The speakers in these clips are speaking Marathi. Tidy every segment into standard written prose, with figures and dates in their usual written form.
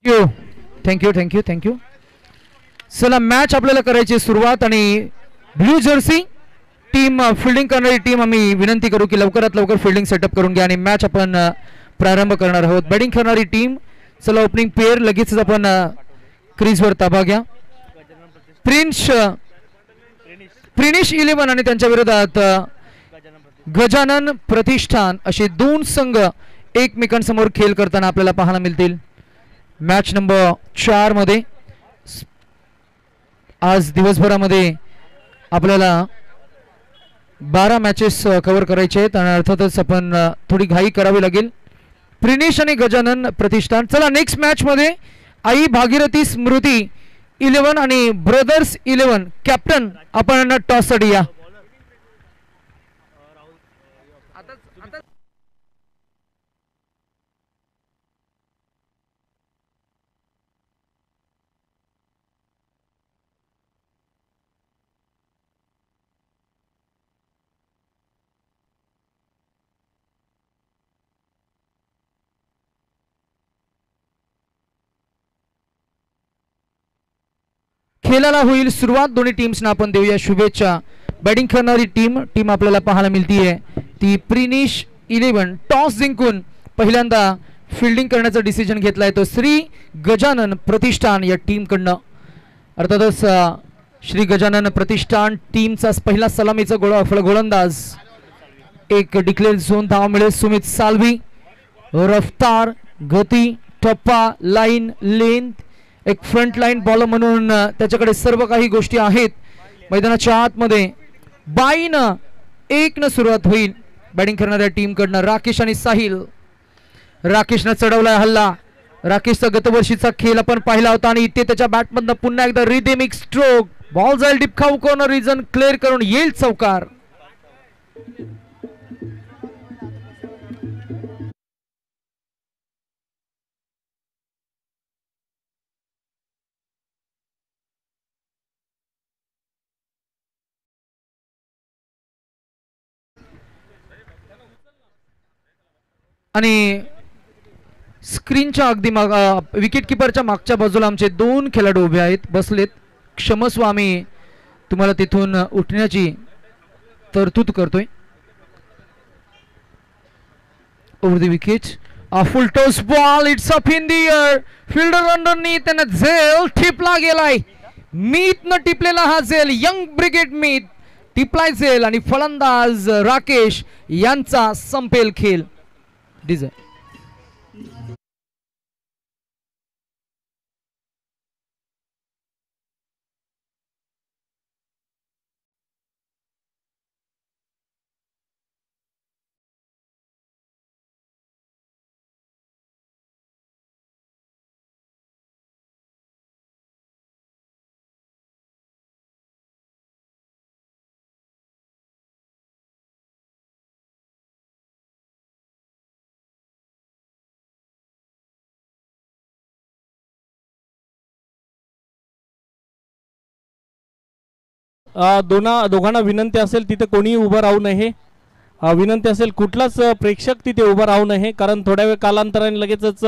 थँक्यू. चला मॅच आपल्याला करायची सुरुवात आणि ब्ल्यू जर्सी टीम फिल्डिंग करणारी टीम आम्ही विनंती करू की लवकरात लवकर फिल्डिंग सेटअप करून घ्या आणि मॅच आपण प्रारंभ करणार आहोत. बॅटिंग करणारी टीम चला ओपनिंग पेअर लगेचच आपण क्रीजवर ताबा घ्या. प्रिनिश 11 आणि त्यांच्या विरोधात गजानन प्रतिष्ठान असे दोन संघ एकमेकांसमोर खेळ करताना आपल्याला पाहायला मिळतील. मॅच नंबर 4 मध्ये आज दिवसभरामध्ये आपल्याला 12 मॅचेस कव्हर करायचे आहेत आणि अर्थातच आपण थोडी घाई करावी लागेल. प्रिनिश आणि गजानन प्रतिष्ठान. चला नेक्स्ट मॅच मध्ये आई भागीरथी स्मृती 11 आणि ब्रदर्स 11 कॅप्टन आपण टॉस साठी या. खेळाला होईल सुरुवात. दोन्ही टीम्सना आपण देऊया शुभेच्छा. बॅटिंग करणारी टीम आपल्याला पाहायला मिळतीये ती प्रिनिश 11 टॉस जिंकून पहिल्यांदा फिल्डिंग करण्याचा डिसिजन घेतलाय तो श्री गजानन प्रतिष्ठान या टीमकडनं. अर्थातच श्री गजानन प्रतिष्ठान टीमचा पहिला सलामीचा गोलंदाज एक डिक्लेअर झोन धाव मिळेल. सुमित साल्वी रफ्तार गती टप्पा लाईन लेंथ एक फ्रंट लाईन बॉलर म्हणून त्याच्याकडे सर्व काही गोष्टी आहेत. मैदानाच्या आतमध्ये 22-1 सुरुवात होईल बॅटिंग करणाऱ्या टीमकडनं. राकेश आणि साहिल. राकेशनं चढवलाय हल्ला. राकेशचा गतवर्षीचा खेळ आपण पाहिला होता आणि इथे त्याच्या बॅटमधनं पुन्हा एकदा रिदमिक स्ट्रोक बॉल जाईल डिपखाऊ कॉर्नर रिजन क्लिअर करून येईल चौकार. आणि स्क्रीनच्या अगदी विकेट किपरच्या मागच्या बाजूला आमचे 2 खेळाडू उभे आहेत बसलेत. क्षमस्व आम्ही तुम्हाला तिथून उठण्याची तरतूद करतोय. Over the wicket full toss ball it's up in the air fielder underneath आणि झेल टिपला गेलाय. मीत न टिपलेला हा झेल यंग ब्रिगेड मीत टिपलाय झेल आणि फलंदाज राकेश यांचा संपेल खेळ. डिझाईन दोघांना विनंती असेल तिथे कोणी उभं राहू नये. विनंती असेल कुठलाच प्रेक्षक तिथे उभं राहू नये कारण थोड्या वेळ कालांतराने लगेचच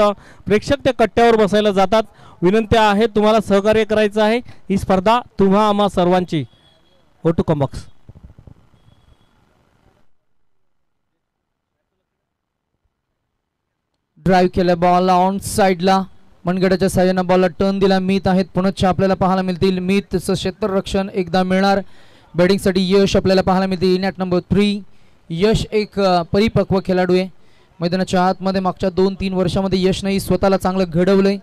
प्रेक्षक त्या कट्ट्यावर बसायला जातात. विनंती आहे तुम्हाला सहकार्य करायचं आहे. ही स्पर्धा तुम्हा आम्हा सर्वांची. Go to comm box. ड्राइव्ह केला बॉल ऑन साइडला मनगडाच्या साह्यानं बॉलला टर्न दिला. मीत आहेत पुनश्च आपल्याला पाहायला मिळतील. मीतचं क्षेत्ररक्षण एकदा मिळणार. बॅटिंगसाठी यश आपल्याला पाहायला मिळते नॅट नंबर 3. यश एक परिपक्व खेळाडू आहे. मैदानाच्या आतमध्ये मागच्या 2-3 वर्षामध्ये यशनंही स्वतःला चांगलं घडवलंय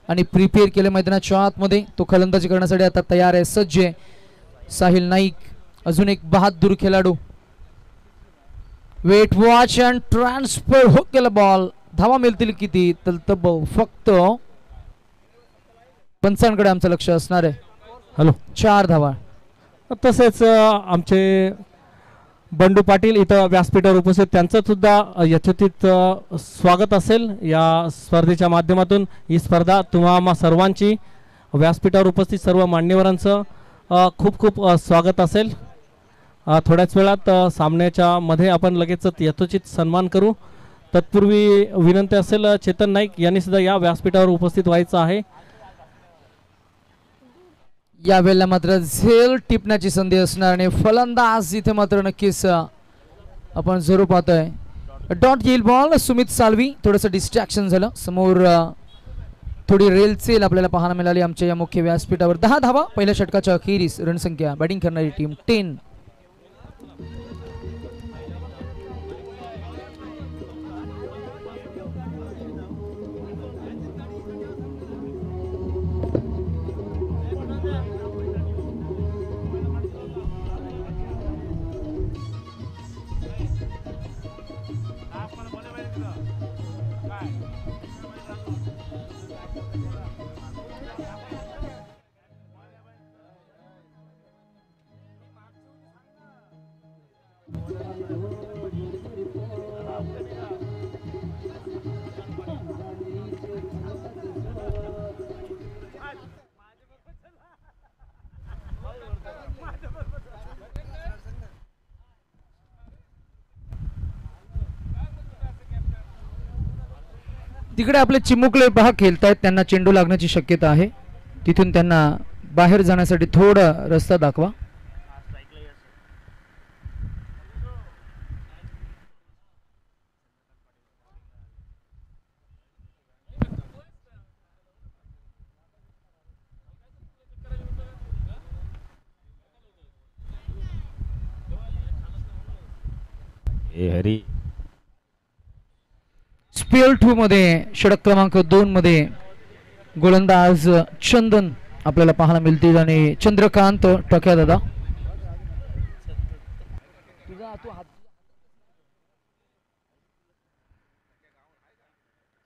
आणि प्रिपेअर केलं मैदानाच्या आतमध्ये. तो फलंदाजी करण्यासाठी आता तयार आहे सज्ज आहे. साहिल नाईक अजून एक बहादूर खेळाडू. वेट वॉच अँड ट्रान्सफर हो केला बॉल. धावा मिळतील किती तर फक्त 55कडे आमचं लक्ष असणार आहे. हॅलो 4 धावा. तसेच आमचे बंडू पाटील इथं व्यासपीठावर उपस्थित त्यांचं सुद्धा यथोचित स्वागत असेल या स्पर्धेच्या माध्यमातून. ही स्पर्धा तुम्हा सर्वांची व्यासपीठावर उपस्थित सर्व मान्यवरांचं खूप खूप स्वागत असेल. थोड्याच वेळात सामन्याच्या मध्ये आपण लगेच यथोचित सन्मान करू. तत्पूर्वी विनंती असेल चेतन नाईक यांनी सुद्धा या व्यासपीठावर उपस्थित व्हायचं आहे. यावेळेला मात्र झेल टिपण्याची संधी असणार आणि फलंदाज इथे मात्र नक्कीच आपण जरूर पाहतोय. डॉट येईल बॉल. सुमित साल्वी थोडंसं डिस्ट्रॅक्शन झालं. समोर थोडी रेलचेल आपल्याला पाहायला मिळाली आमच्या या मुख्य व्यासपीठावर. 10 धावा पहिल्या षटकाच्या अखेरीस रणसंख्या. बॅटिंग करणारी टीम 10. तिकडे आपले चिमुकले पहा खेळतायत. त्यांना चेंडू लागण्याची शक्यता आहे. तिथून त्यांना बाहेर जाण्यासाठी थोडा रस्ता दाखवा. हरी स्पेल 2 मध्ये षटक क्रमांक 2 मध्ये गोलंदाज चंदन आपल्याला पाहायला मिळतील आणि चंद्रकांत टक्या दादा.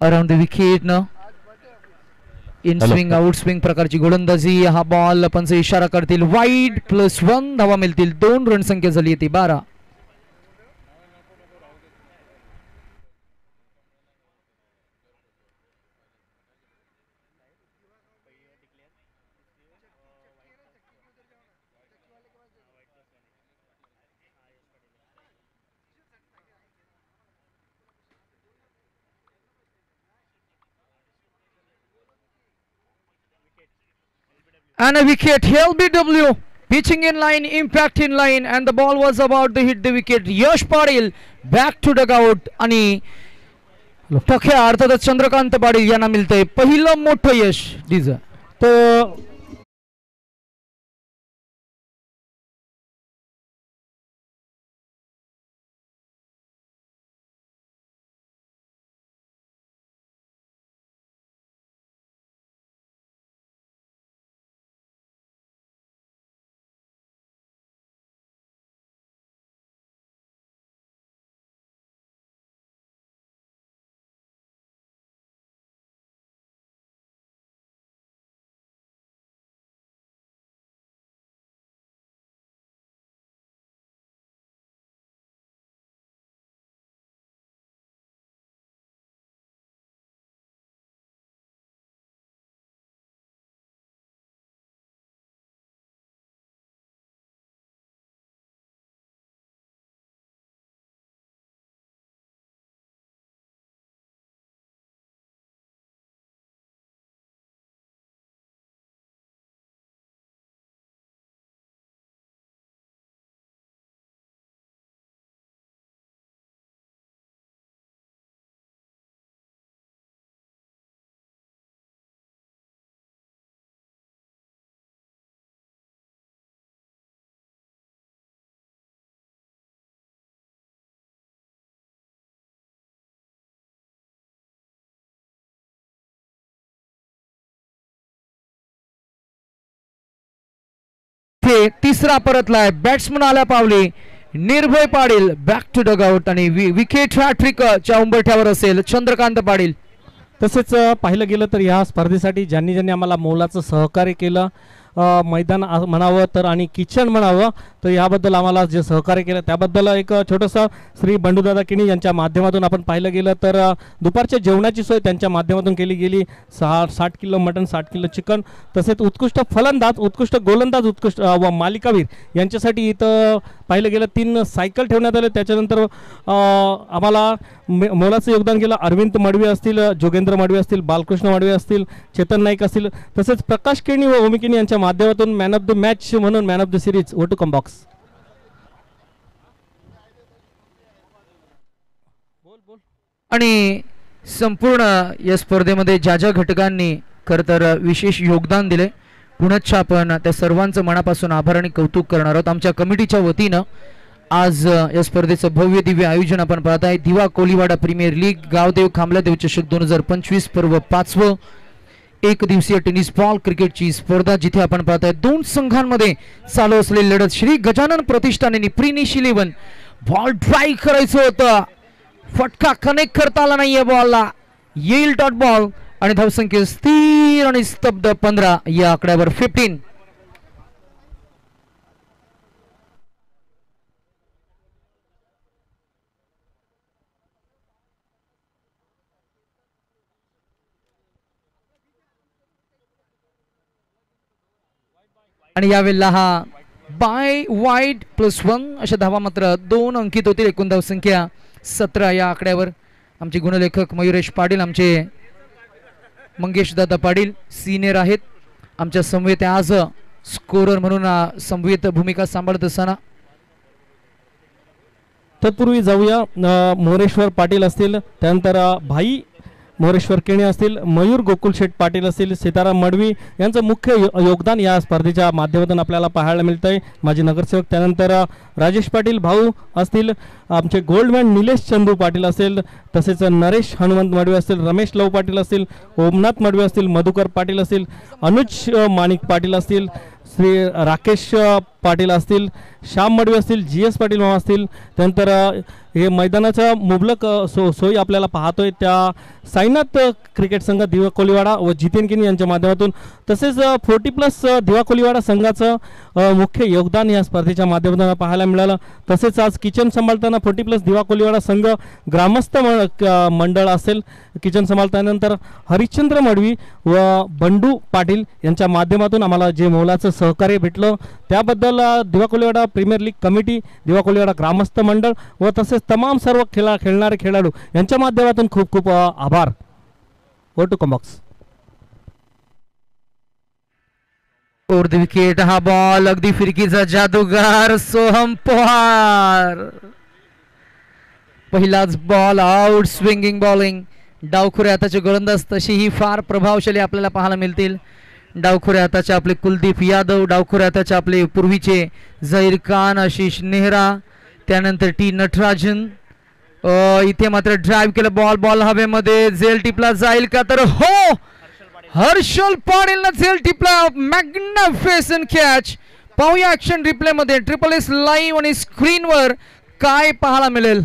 अराउंड द विकेट न इन स्विंग आउट स्विंग प्रकारची गोलंदाजी. हा बॉल पंच इशारा करतील वाईड. +1 धावा मिळतील. 2 रन संख्या झाली ती 12. And a wicket. LBW pitching in line, impact in line, and the ball was about to hit the wicket. Yash Padil back to dugout आणि टक्या अर्थातच चंद्रकांत पाटील यांना मिळतंय पहिलं मोठं यश. तर तिसरा परतलाय. बॅट्समन आला पावले. निर्भय पाटील बॅक टू डगआउट आणि विकेट हॅट्रिक च्या उंबरठ्यावर असेल चंद्रकांत पाटील. तसेच पाहिलं गेलं तर या स्पर्धेसाठी ज्यांनी आम्हाला मोलाचं सहकार्य केलं, मैदान म्हणावं तर आणि किचन म्हणावं तर याबद्दल आम्हाला जे सहकार्य केलं त्याबद्दल एक छोटंसं श्री बंडूदादा किणी यांच्या माध्यमातून आपण पाहिलं गेलं तर दुपारच्या जेवणाची सोय त्यांच्या माध्यमातून केली गेली. 60 किलो मटण, 60 किलो चिकन, तसेच उत्कृष्ट फलंदाज, उत्कृष्ट गोलंदाज, उत्कृष्ट व मालिकावीर यांच्यासाठी इथं पाहिलं गेलं 3 सायकल ठेवण्यात आले. त्याच्यानंतर आम्हाला मोलाचं योगदान केलं अरविंद मडवी असतील, जोगेंद्र मडवी असतील, बालकृष्ण मडवी असतील, चेतन नाईक असतील, तसेच प्रकाश केणी व ओमी केणी यांच्या माध्यमातून मॅन ऑफ द मॅच म्हणून मॅन ऑफ द सिरीज ओ टू कम बॉक्स. आणि संपूर्ण या स्पर्धेमध्ये ज्या ज्या घटकांनी खरं तर विशेष योगदान दिले पुनश्च आपण त्या सर्वांचं मनापासून आभार आणि कौतुक करणार आहोत. आमच्या कमिटीच्या वतीनं आज या स्पर्धेचं भव्य दिव्य आयोजन आपण पाहत आहे. दिवा कोलीवाडा प्रीमियर लीग गावदेव खामलादेव चषक 2025 पर्व 5वं एक दिवसीय टेनिस बॉल क्रिकेटची स्पर्धा, जिथे आपण पाहताय 2 संघांमध्ये चालू असलेली लढत. श्री गजानन प्रतिष्ठानाने प्रिनिश 11 बॉल ड्राईव्ह करायचं होतं, फटका कनेक्ट करता आला नाहीये बॉलला, येईल डॉट बॉल आणि धावसंख्या स्थिर आणि स्तब्ध 15 या आकड्यावर 15. आणि यावेळेला हा बाय वाईड +1 अशा धावा मात्र 2 अंकित होतील. एकूण धावसंख्या 17 या आकड्यावर. आमचे गुणलेखक मयुरेश पाटील, आमचे मंगेश दादा पाटील सिनियर आहेत आमच्या समवेत आज स्कोरर म्हणून समवेत भूमिका सांभाळत असताना. तत्पूर्वी जाऊया मोरेश्वर पाटील असतील, त्यानंतर भाई मोरेश्वर केणी असतील, मयूर गोकुल शेठ पाटील असतील, सीताराम मडवी यांचं मुख्य योगदान या स्पर्धेच्या माध्यमातून आपल्याला पाहायला मिळतंय. माजी नगरसेवक, त्यानंतर राजेश पाटील भाऊ असतील, आमचे गोल्डमॅन निलेश चंदू पाटील असेल, तसेच नरेश हनुमंत मडवी असतील, रमेश लव पाटील असतील, ओमनाथ मडवी असतील, मधुकर पाटील असतील, अनुज माणिक पाटील असतील, श्री राकेश पाटील असतील, श्याम मडवी असतील, GS पाटील मामा असतील. त्यानंतर हे मैदानाचा मुबलक सोयी आपल्याला पाहतोय त्या साईनाथ क्रिकेट संघ दिवा कोलीवाडा व जितेन किनी यांच्या माध्यमातून, तसेच 40+ दिवा कोलीवाडा संघाचं मुख्य योगदान या स्पर्धेच्या माध्यमातून पाहायला मिळालं. तसेच आज किचन सांभाळताना 40+ दिवा कोलीवाडा संघ ग्रामस्थ मंडळ असेल किचन सांभाळतानंतर हरिश्चंद्र मडवी व बंडू पाटील यांच्या माध्यमातून आम्हाला जे मोलाचं सहकार्य भेटलं त्याबद्दल दिवा कोलीवाडा प्रीमियर लीग कमिटी, दिवा कोलीवाडा ग्रामस्थ मंडळ व तसेच तमाम सर्व खेळणारे खेळाडू यांच्या माध्यमातून खूप खूप आभार. ओ to comm box. Over the wicket हा बॉल अगदी फिरकीचा जादूगार सोहम पवार, पहिलाच बॉल आउट. स्विंगिंग बॉलिंग, डावखुऱ्या हाताचे गोलंदाज तशीही फार प्रभावशाली आपल्याला पाहायला मिळतील. डावखुऱ्या हाताचे आपले कुलदीप यादव, डावखुऱ्या हाताचे आपले पूर्वीचे झहीर खान, आशिष नेहरा, त्यानंतर टी नटराजन. इथे मात्र ड्राइव्ह केलं बॉल हवेमध्ये, झेल टिपला जाईल का, तर हो, हर्षल पाटील झेल टिपला. Magnificent catch. पाहूया ऍक्शन रिप्ले मध्ये SSS लाईव्ह आणि स्क्रीनवर काय पाहायला मिळेल.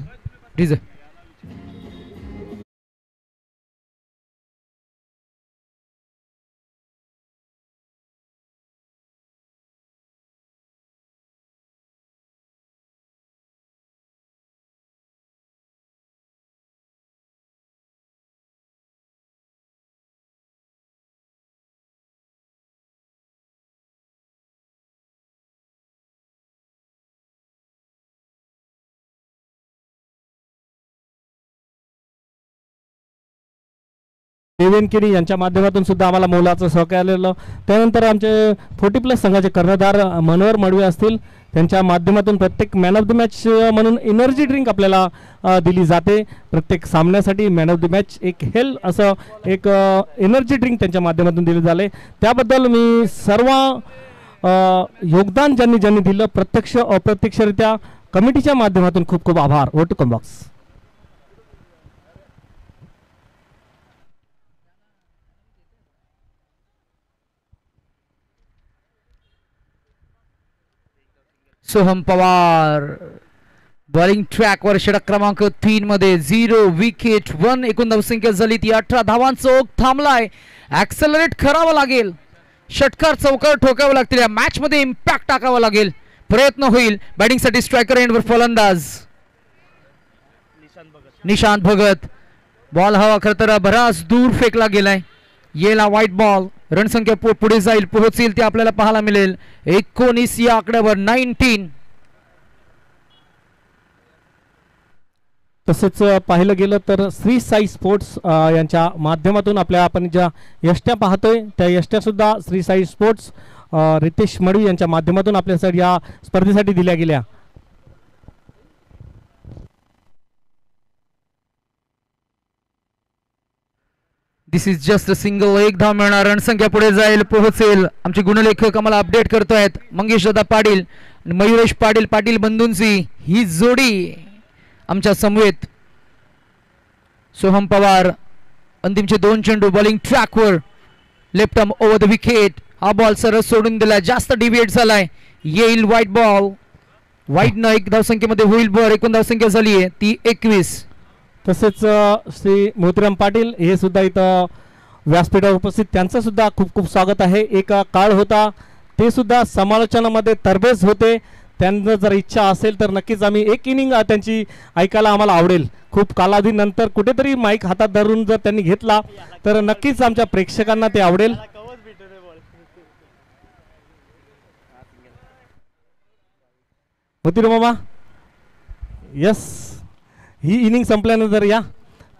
देवेन केणी यांच्या माध्यमातून सुद्धा आम्हाला मोलाचं सहकार्य आलेलं. त्यानंतर आमचे 40+ संघाचे कर्णधार मनोहर मडवी असतील, त्यांच्या माध्यमातून प्रत्येक मॅन ऑफ द मॅच म्हणून एनर्जी ड्रिंक आपल्याला दिली जाते. प्रत्येक सामन्यासाठी मॅन ऑफ द मॅच एक असं एक एनर्जी ड्रिंक त्यांच्या माध्यमातून दिले झाले. त्याबद्दल मी सर्व योगदान ज्यांनी दिलं प्रत्यक्ष अप्रत्यक्षरित्या कमिटीच्या माध्यमातून खूप खूप आभार. ओ to comm box. Soham Pawar bowling ट्रॅकवर षटक क्रमांक 3 मध्ये 0 विकेट 1. एकूण धावसंख्या झाली ती 18 धावांचा ओघ थांबलाय. ऍक्सेलरेट करावं लागेल, षटकार चौकार ठोकावं लागतील, या मॅच मध्ये इम्पॅक्ट टाकावं लागेल. प्रयत्न होईल बॅटिंगसाठी. स्ट्रायकर एंडवर फलंदाज निशांत भगत. बॉल हवा खरं तर बराच दूर फेकला गेलाय. येला व्हाईट बॉल. रणसंख्या पुढे जाईल, पोहोचेल ते आपल्याला पाहायला मिळेल 19 या आकड्यावर. 19. तसेच पाहिलं गेलं तर श्री साई स्पोर्ट्स यांच्या माध्यमातून आपल्या आपण ज्या यष्ट्या पाहतोय त्या यष्ट्या सुद्धा श्री साई स्पोर्ट्स रितेश मडवी यांच्या माध्यमातून आपल्यासाठी या स्पर्धेसाठी दिल्या गेल्या. दिस इज जस्ट अ सिंगल. एक धाव मिळणार. रणसंख्या पुढे जाईल, पोहोचेल. आमचे गुणलेखक आम्हाला अपडेट करतोयत. मंगेश दादा पाटील आणि मयुरेश पाटील. पाटील बंधूंची ही जोडी आमच्या समवेत. सोहम पवार. अंतिमचे 2 चेंडू बॉलिंग ट्रॅकवर. Left arm over the wicket. हा बॉल सरस सोडून दिला, जास्त डिव्हिएट झालाय. येईल व्हाईट बॉल. व्हाईट न 1 धावसंख्येमध्ये होईल बर. एकूण धावसंख्या झाली आहे ती 21. तसेच श्री मोतीराम पाटील हे सुद्धा इथं व्यासपीठावर उपस्थित. त्यांचं सुद्धा खूप खूप स्वागत आहे. एक काळ होता ते सुद्धा समालोचनामध्ये तरबेज होते. त्यांना जर इच्छा असेल तर नक्कीच आम्ही एक इनिंग त्यांची ऐकायला आम्हाला आवडेल. खूप कालावधीनंतर कुठेतरी माईक हातात धरून जर त्यांनी घेतला तर नक्कीच आमच्या प्रेक्षकांना ते आवडेल. मोतीराम मामा, यस, ही इनिंग संपल्यानंतर या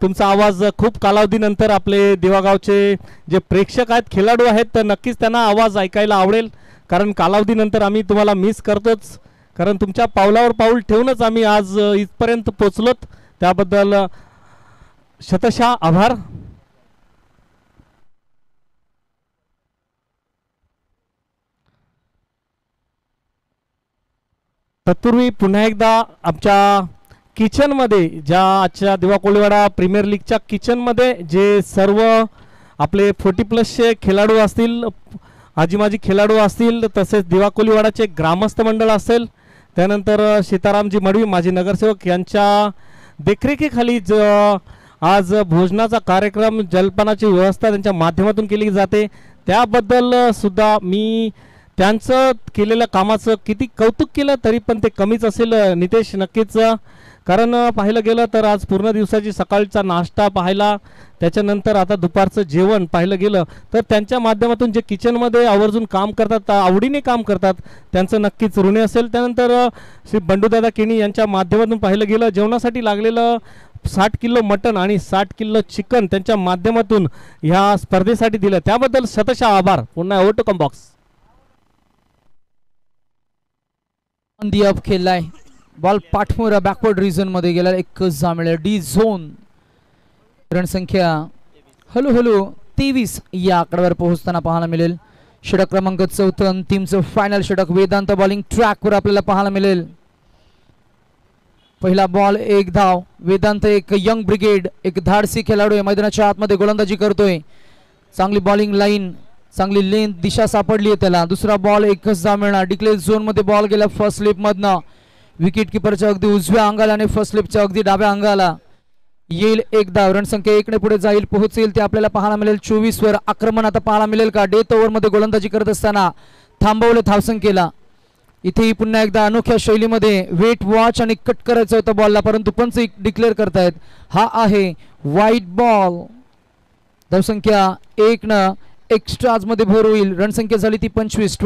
तुमचा आवाज खूप कालावधीनंतर आपले देवागावचे जे प्रेक्षक आहेत, खेळाडू आहेत, तर नक्कीच त्यांना आवाज ऐकायला आवडेल. कारण कालावधीनंतर आम्ही तुम्हाला मिस करतोच. कारण तुमच्या पावलावर पाऊल ठेवूनच आम्ही आज इथपर्यंत पोचलोत. त्याबद्दल शतशः आभार. तत्पूर्वी पुन्हा एकदा आमच्या किचनमध्ये, ज्या आजच्या दिवा कोळीवाडा प्रीमियर लीगच्या किचनमध्ये जे सर्व आपले 40+ खेळाडू असतील, आजी माजी खेळाडू असतील, तसेच दिवा कोळीवाडाचे ग्रामस्थ मंडळ असेल, त्यानंतर सीतारामजी मडवी माजी नगरसेवक यांच्या देखरेखीखाली आज भोजनाचा कार्यक्रम, जलपानाची व्यवस्था त्यांच्या माध्यमातून केली जाते. त्याबद्दल सुद्धा मी त्यांचं केलेल्या कामाचं किती कौतुक केलं तरी पण ते कमीच असेल नितेश, नक्कीच. कारण पाहिलं गेलं तर आज पूर्ण दिवसाची सकाळचा नाश्ता पाहिला, त्याच्यानंतर आता दुपारचं जेवण पाहिलं गेलं तर त्यांच्या माध्यमातून जे किचनमध्ये आवर्जून काम करतात, आवडीने काम करतात, त्यांचं नक्कीच ऋणी असेल. त्यानंतर श्री बंडूदादा केणी यांच्या माध्यमातून पाहिलं गेलं जेवणासाठी लागलेलं 60 किलो मटण आणि 60 किलो चिकन त्यांच्या माध्यमातून ह्या स्पर्धेसाठी दिलं, त्याबद्दल शतशः आभार. पुन्हा ओव्हर टू कम बॉक्स. खेळलाय बॉल पाठमोरा बॅकवर्ड रिजन मध्ये गेला. एक मिळेल डी झोन. रणसंख्या हळूहळू 23 या आकड्यावर पोहोचताना पाहायला मिळेल. षटक क्रमांक 4 अंतिमचं फायनल षटक. वेदांत बॉलिंग ट्रॅकवर आपल्याला पाहायला मिळेल. पहिला बॉल 1 धाव. वेदांत एक यंग ब्रिगेड, एक धाडसी खेळाडू आहे, मैदानाच्या आतमध्ये गोलंदाजी करतोय. चांगली बॉलिंग लाईन, चांगली लेंथ, दिशा सापडली आहे त्याला. दुसरा बॉल 1च धाव मिळणार. डिक्लेअर झोन मध्ये बॉल गेला फर्स्ट स्लिप मधनं. विकेट किपरच्या अगदी उजव्या अंगाला आणि फर्स्ट स्लिपच्या अगदी डाव्या अंगाला. येईल 1 धाव. रणसंख्या 1 ने पुढे जाईल, पोहोचेल ते आपल्याला पाहायला मिळेल 24 वर. आक्रमण आता पाहायला मिळेल का? डेथ ओव्हर मध्ये गोलंदाजी करत असताना थांबवले धावसंख्येला. इथेही पुन्हा एकदा अनोख्या शैलीमध्ये वेट वॉच आणि कट करायचं होतं बॉलला, परंतु पंच डिक्लेअर करतायत हा आहे व्हाईट बॉल. धावसंख्या 1 न एक्स्ट्राज मध्ये भर होईल. रणसंख्या झाली ती 25.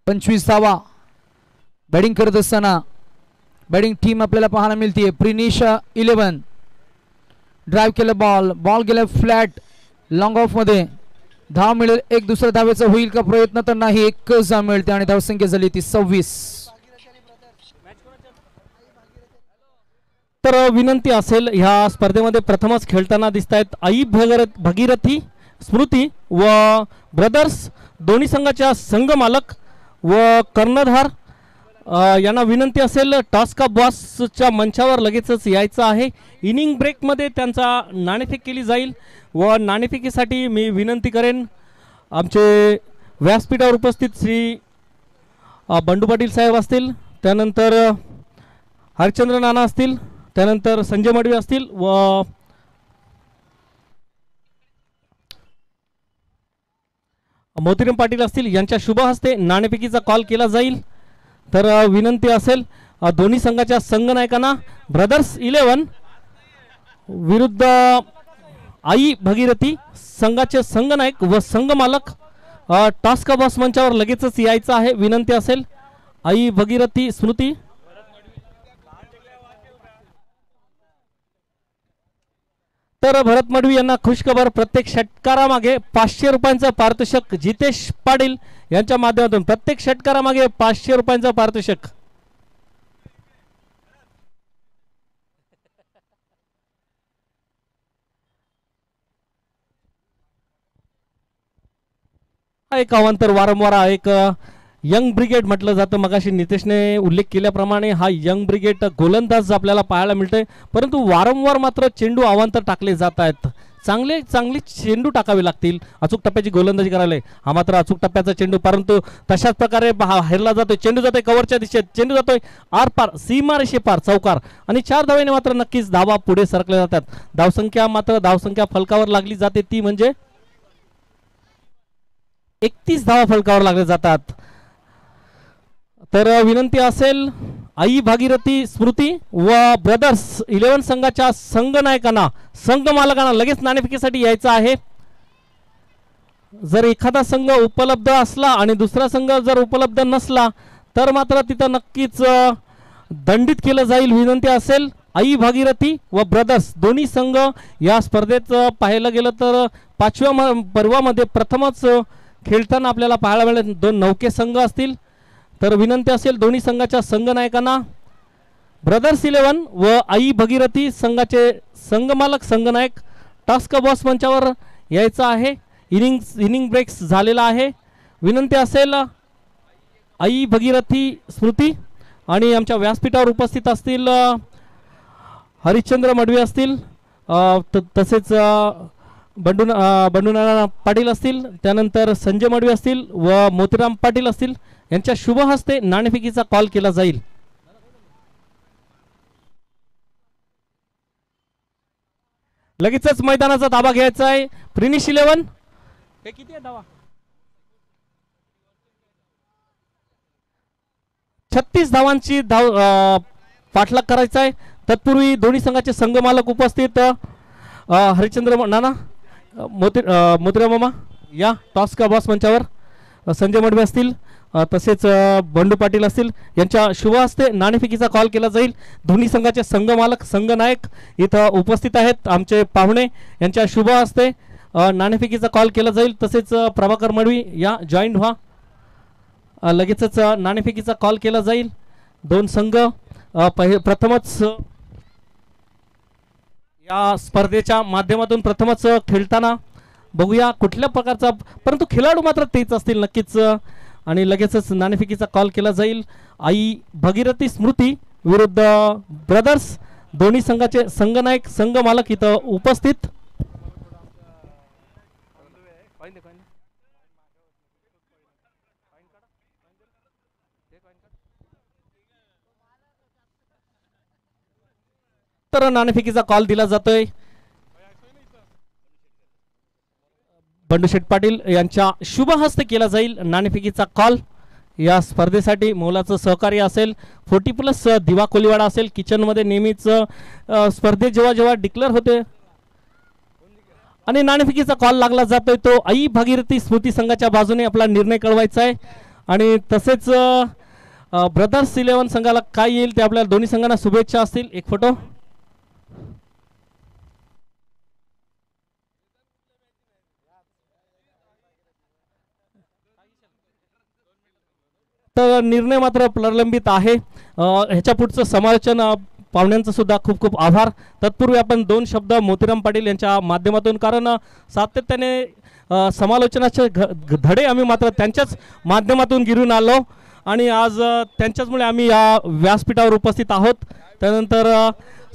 25 धावा. बॅटिंग करत असताना बॅटिंग टीम आपल्याला पाहायला मिळते. प्रिनिश 11. ड्राइव्ह केलं बॉल, बॉल गेला फ्लॅट लॉंग ऑफ मध्ये. धाव मिळेल एक. दुसऱ्या धावेचा होईल का प्रयत्न? तर नाही. 1च धाव मिळते आणि धावसंख्या झाली ती 26. तर विनंती असेल, ह्या स्पर्धेमध्ये प्रथमच खेळताना दिसत आहेत आई भगीरथी स्मृती व ब्रदर्स, दोन्ही संघाच्या संघ मालक व कर्णधार यांना विनंती असेल टॉस का बॉसच्या मंचावर लगेचच यायचं आहे. इनिंग ब्रेकमध्ये त्यांचा नाणेफेक केली जाईल व नाणेफेकीसाठी मी विनंती करेन आमचे व्यासपीठावर उपस्थित श्री बंडू पाटील साहेब असतील, त्यानंतर हरचंद्र नाना असतील, त्यानंतर संजय मडवी असतील व मोतीराम पाटील असतील यांच्या शुभ हस्ते नाणेफेकीचा कॉल केला जाईल. तर विनंती असेल दोन्ही संघाच्या संघनायकांना ब्रदर्स 11 विरुद्ध आई भगीरथी संघाचे संघनायक व संघमालक टास्क बॉस मंचावर लगेचच यायचं आहे. विनंती असेल आई भगीरथी स्मृती तर भरत मडवी यांना खुशखबर. प्रत्येक षटकारामागे 500 रुपयांचं पारितोषिक जितेश पाटील यांच्या माध्यमातून प्रत्येक षटकारामागे 500 रुपयांचं पारितोषिक. एक अवांतर वारंवार एक यंग ब्रिगेड म्हटलं जातं. मगाशी नितेशने उल्लेख केल्याप्रमाणे हा यंग ब्रिगेड गोलंदाज आपल्याला पाहायला मिळतोय, परंतु वारंवार मात्र चेंडू अवांतर टाकले जात आहेत. चांगली चेंडू टाकावे लागतील अचूक टप्प्याची गोलंदाजी करायला. हा मात्र अचूक टप्प्याचा चेंडू, परंतु तशाच प्रकारे हेरला जातोय. चेंडू जातोय कव्हरच्या दिशेत, चेंडू जातोय आर पार सीमारेषे पार चौकार आणि 4 धावेने मात्र नक्कीच धावा पुढे सरकल्या जातात. धावसंख्या फलकावर लागली जाते ती म्हणजे 31 धावा फलकावर लागल्या जातात. तर विनंती असेल आई भागीरथी स्मृती व ब्रदर्स 11 संघाच्या संघनायकांना संघ मालकांना लगेच नाणेफेकीसाठी यायचं आहे. जर एखादा संघ उपलब्ध असला आणि दुसरा संघ जर उपलब्ध नसला तर मात्र तिथं नक्कीच दंडित केलं जाईल. विनंती असेल आई भागीरथी व ब्रदर्स दोन्ही संघ या स्पर्धेत पाहायला गेलं तर 5व्या पर्वामध्ये प्रथमच खेळताना आपल्याला पाहायला मिळेल. 2 नौके संघ असतील. तर विनंती असेल दोन्ही संघाच्या संघनायकांना ब्रदर्स 11 व आई भगीरथी संघाचे संघमालक संघनायक टास्क बॉस मंचावर यायचं आहे. इनिंग ब्रेक्स झालेला आहे. विनंती असेल आई भगीरथी स्मृती आणि आमच्या व्यासपीठावर उपस्थित असतील हरिश्चंद्र मडवी असतील, तसेच बंडूनाना पाटील असतील, त्यानंतर संजय मडवी असतील व मोतीराम पाटील असतील यांच्या शुभ हस्ते नाणेफेकीचा कॉल केला जाईल. लगेचच मैदानाचा ताबा घ्यायचा आहे. प्रिनिश 11 हे किती आहे धावा 36 धावांची पाठलाग करायचा आहे. तत्पूर्वी दोन्ही संघाचे संघमालक उपस्थित हरिश्चंद्र नाना मोतीराम मामा या टास्क बॉस मंचावर, संजय मडवी असतील, तसेच बंडू पाटील असतील यांच्या शुभ हस्ते नाणेफेकीचा कॉल केला जाईल. दोन्ही संघाचे संघमालक संघनायक इथं उपस्थित आहेत. आमचे पाहुणे यांच्या शुभ हस्ते नाणेफेकीचा कॉल केला जाईल. तसेच प्रभाकर मडवी या जॉईंट व्हा. लगेचच नाणेफेकीचा कॉल केला जाईल. 2 संघ प्रथमच या स्पर्धेच्या माध्यमातून प्रथमच खेळताना बघूया कुठल्या प्रकारचा, परंतु खेळाडू मात्र तेच असतील नक्कीच. आणि लगेचच नाणेफेकीचा कॉल केला जाईल. आई भगीरथी स्मृती विरुद्ध ब्रदर्स दोन्ही संघाचे संघनायक संघमालक इथं उपस्थित. तर नाणेफेकीचा कॉल दिला जातोय. बंडूशेठ पाटील यांच्या शुभ हस्ते केला जाईल नाणेफेकीचा कॉल. या स्पर्धेसाठी मोलाचं सहकार्य असेल 40+ दिवा कोलीवाडा असेल. किचनमध्ये नेहमीच स्पर्धेत जेव्हा डिक्लेअर होते आणि नाणेफेकीचा कॉल लागला जातोय तो आई भागीरथी स्मृती संघाच्या बाजूने आपला निर्णय कळवायचा आहे. आणि तसेच ब्रदर्स 11 संघाला काय येईल ते आपल्याला दोन्ही संघांना शुभेच्छा असतील. एक फोटो. तर निर्णय मात्र प्रलंबित आहे. ह्याच्या पुढचं समालोचन पाहुण्यांचं सुद्धा खूप खूप आभार. तत्पूर्वी आपण 2 शब्द मोतीराम पाटील यांच्या माध्यमातून, कारण सातत्याने समालोचनाचे धडे आम्ही मात्र त्यांच्याच माध्यमातून गिरून आलो आणि आज त्यांच्याचमुळे आम्ही या व्यासपीठावर उपस्थित आहोत. त्यानंतर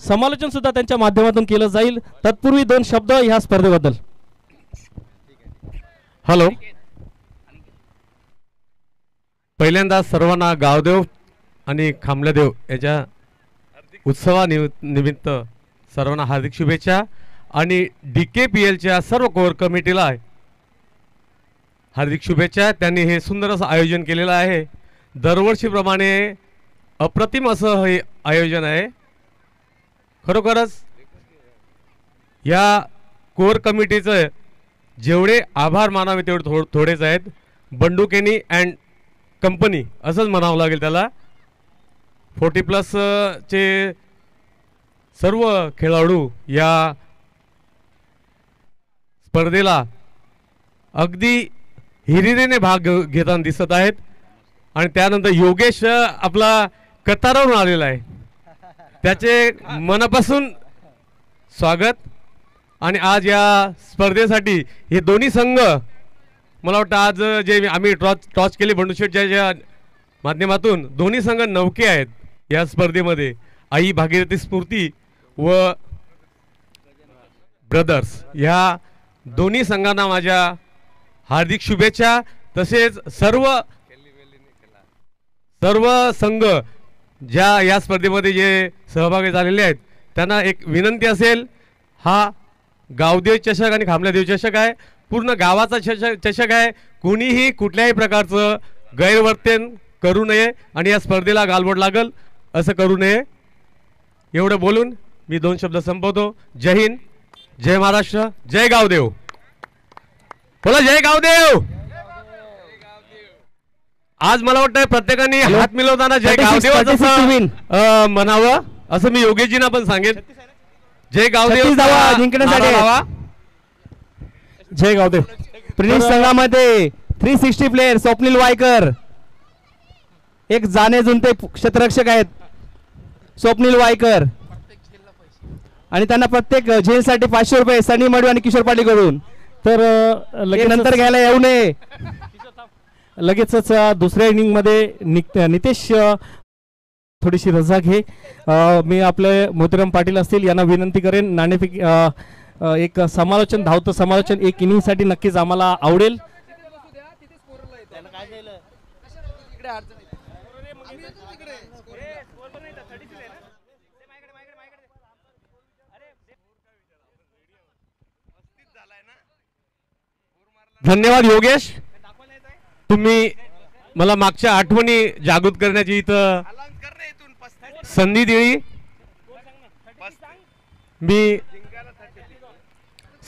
समालोचन सुद्धा त्यांच्या माध्यमातून केलं जाईल. तत्पूर्वी 2 शब्द ह्या स्पर्धेबद्दल. हॅलो. पहिल्यांदा सर्वांना गावदेव आणि खांबलेदेव याच्या उत्सवानिमित्त सर्वांना हार्दिक शुभेच्छा. आणि DKPLच्या सर्व कोर कमिटीला हार्दिक शुभेच्छा. त्यांनी हे सुंदर असं आयोजन केलेलं आहे. दरवर्षीप्रमाणे अप्रतिम असं हे आयोजन आहे. खरोखरच या कोर कमिटीचं जेवढे आभार मानावे तेवढे थोडेच आहेत. बंडू केनी अँड कंपनी असंच म्हणावं लागेल त्याला. 40+ चे सर्व खेळाडू या स्पर्धेला अगदी हिरिरीने भाग घेताना दिसत आहेत. आणि त्यानंतर योगेश आपला कतारवरून आलेला आहे. त्याचे मनापासून स्वागत. आणि आज या स्पर्धेसाठी हे दोन्ही संघ मला वाटतं आज जे आम्ही टॉच केली बंडूशेठच्या माध्यमातून दोन्ही संघ नौके आहेत या स्पर्धेमध्ये. आई भागीरथी स्फूर्ती व ब्रदर्स ह्या दोन्ही संघांना माझ्या हार्दिक शुभेच्छा. तसेच सर्व संघ ज्या या स्पर्धेमध्ये जे सहभागी झालेले आहेत त्यांना एक विनंती असेल. हा गावदेव चषक आणि खामलादेव चषक आहे. पूर्ण गावाचा चषक आहे. कुणीही कुठल्याही प्रकारचं गैरवर्तन करू नये आणि या स्पर्धेला गालबोट लागल असं करू नये. एवढं बोलून मी 2 शब्द संपवतो. जय हिंद, जय महाराष्ट्र, जय गावदेव. बोला जय गावदेव. आज मला वाटतं प्रत्येकाने हात मिळवताना जय गावदेव म्हणावं असं मी योगेशजींना पण सांगेन. जय गावदेव जिंकण्यासाठी जय गावदेव. प्रिन्स संघामध्ये 360 प्लेयर स्वप्नील वायकर एक जाणे जुनते क्षेत्ररक्षक आहेत. स्वप्नील वायकर आणि त्यांना प्रत्येक झेलसाठी 500 रुपये सनी मडवी आणि किशोर पाटील कडून. तर नंतर घ्यायला येऊ नये. लगेचच दुसऱ्या इनिंग मध्ये नितेश थोडीशी रजा घे. मी आपले मोतीराम पाटील असतील यांना विनंती करेन नाणेफेक एक समालोचन धावतं समालोचन एक इनिंग साठी नक्कीच आम्हाला आवडेल. धन्यवाद योगेश. तुम्ही मला मागच्या आठवणी जागृत करण्याची इथं संधी दिली. मी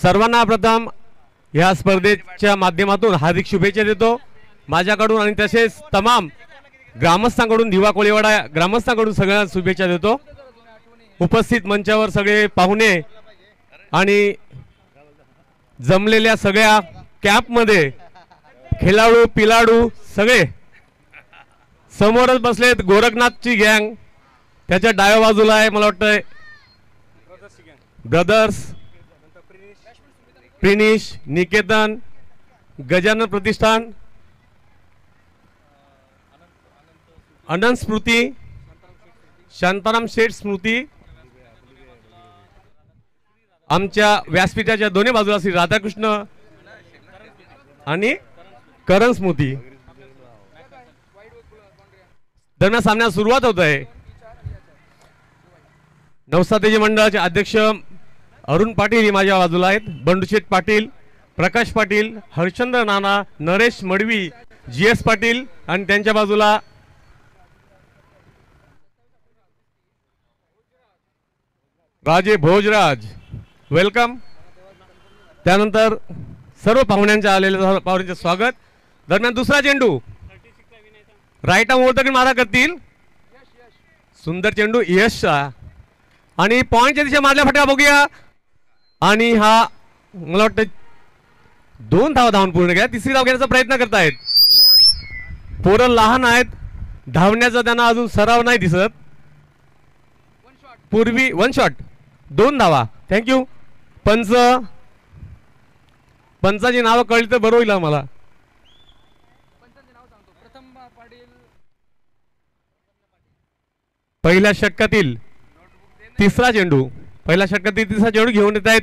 सर्वांना प्रथम या स्पर्धेच्या माध्यमातून हार्दिक शुभेच्छा देतो माझ्याकडून आणि तसेच तमाम ग्रामस्थांकडून दिवा कोळीवाडा ग्रामस्थांकडून सगळ्यांना शुभेच्छा देतो. उपस्थित मंचावर सगळे पाहुणे आणि जमलेल्या सगळ्या कॅम्पमध्ये खेळाडू पिलाडू सगळे समोरच बसलेत. गोरखनाथची गँग त्याच्या डाव्या बाजूला आहे मला वाटतंय ब्रदर्स, प्रिनिश, निकेतन, गजानन प्रतिष्ठान, अनंत स्मृती, शांताराम शेठ स्मृती. आमच्या व्यासपीठाच्या दोन्ही बाजूला श्री राधाकृष्ण आणि करण स्मृती. दरम्यान सामन्याला सुरुवात होत आहे. नवसातेजी मंडळाचे अध्यक्ष अरुण पाटील माझ्या बाजूला आहेत. बंडूशेठ पाटील, प्रकाश पाटील, हरचंद्र नाना, नरेश मडवी, GS पाटील आणि त्यांच्या बाजूला राजे भोजराज. वेलकम. त्यानंतर सर्व पाहुण्यांच्या आलेल्या पाहुण्यांचे स्वागत. दरम्यान दुसरा चेंडू राईट आर्म ओव्हर मारा करतील. सुंदर चेंडू यशचा आणि पॉइंटच्या दिशा मारल्या फटका बघूया. आणि हा मला वाटतं 2 धावा धावून पूर्ण केल्या. तिसरी धाव घेण्याचा प्रयत्न करतायत. पोरं लहान आहेत. धावण्याचा त्यांना अजून सराव नाही दिसत. पूर्वी 1 शॉट 2 धावा. थँक्यू. पंचाची नावं कळली तर बरं होईल आम्हाला. पहिल्या षटकातील तिसरा चेंडू घेऊन येत आहेत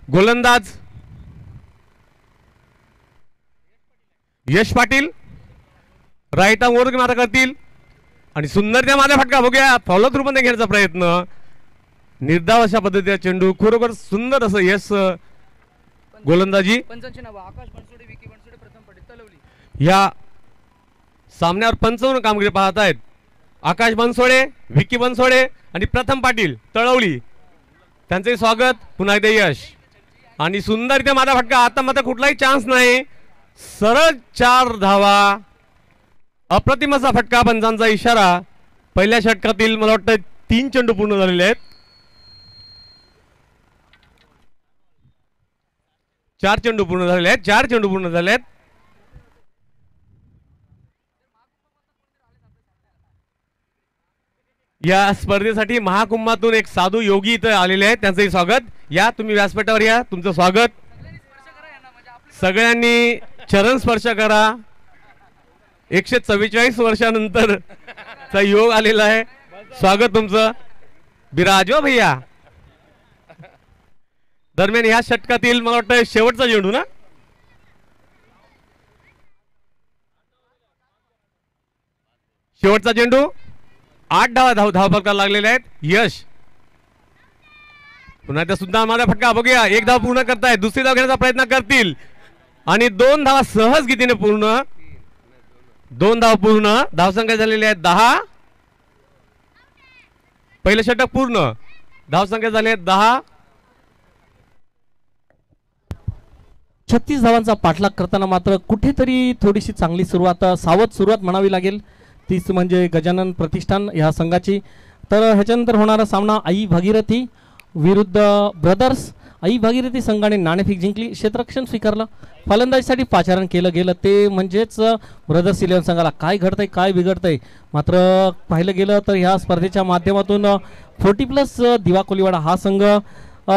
गोलंदाज यश पाटील. राईट आर्म ओव्हर मारा करतील आणि सुंदर त्या माझ्या फटका बघूया. फॉलो थ्रू मध्ये घेण्याचा प्रयत्न. निर्धाव अशा पद्धतीचा चेंडू. खरोखर सुंदर असं यश गोलंदाजी. पंचांची नाव आकाश बनसोडे, विकी बनसोडे, प्रथम पटेल, तलवली. या सामन्यावर पंच म्हणून कामगिरी पाहत आहेत आकाश बनसोडे, विकी बनसोडे आणि प्रथम पाटील तळवली. त्यांचे स्वागत. पुन्हा एकदा यश आणि सुंदर इथे माझा फटका. आता मात्र कुठलाही चान्स नाही. सरळ 4 धावा. अप्रतिम असा फटका. पंचांचा इशारा. पहिल्या षटकातील मला वाटतं 3 चेंडू पूर्ण झालेले आहेत. 4 चेंडू पूर्ण झालेले आहेत. 4 चेंडू पूर्ण झाले आहेत. या स्पर्धेसाठी महाकुंभातून एक साधू योगी इथे आलेले आहेत. त्यांचंही स्वागत. या तुम्ही व्यासपीठावर या. तुमचं स्वागत. सगळ्यांनी चरण स्पर्श करा. 144 वर्षानंतर चा योग आलेला आहे. स्वागत तुमचं. बिराजो भैया. दरम्यान ह्या षटकातील मला वाटतं शेवटचा चेंडू ना. शेवटचा चेंडू. 8 धावफलकाला लागलेले आहेत. यश पुन्हा त्या सुद्धा माझा फटका. बघूया 1 धाव पूर्ण करतायत. दुसरी धाव घेण्याचा प्रयत्न करतील आणि 2 धावा सहज गतीने पूर्ण. 2 धाव पूर्ण. धावसंख्या झालेली आहे 10. पहिलं षटक पूर्ण. धावसंख्या झाली आहे 10. 36 धावांचा पाठलाग करताना मात्र कुठेतरी थोडीशी चांगली सुरुवात, सावध सुरुवात म्हणावी लागेल. तीच म्हणजे गजानन प्रतिष्ठान ह्या संघाची. तर ह्याच्यानंतर होणारा सामना आई भागीरथी विरुद्ध ब्रदर्स. आई भागीरथी संघाने नाणेफेक जिंकली, क्षेत्ररक्षण स्वीकारलं, फलंदाजीसाठी पाचारण केलं गेलं. ते म्हणजेच ब्रदर्स 11 संघाला काय घडतंय काय बिघडतंय. मात्र पाहिलं गेलं तर ह्या स्पर्धेच्या माध्यमातून 40+ दिवा कोलीवाडा हा संघ,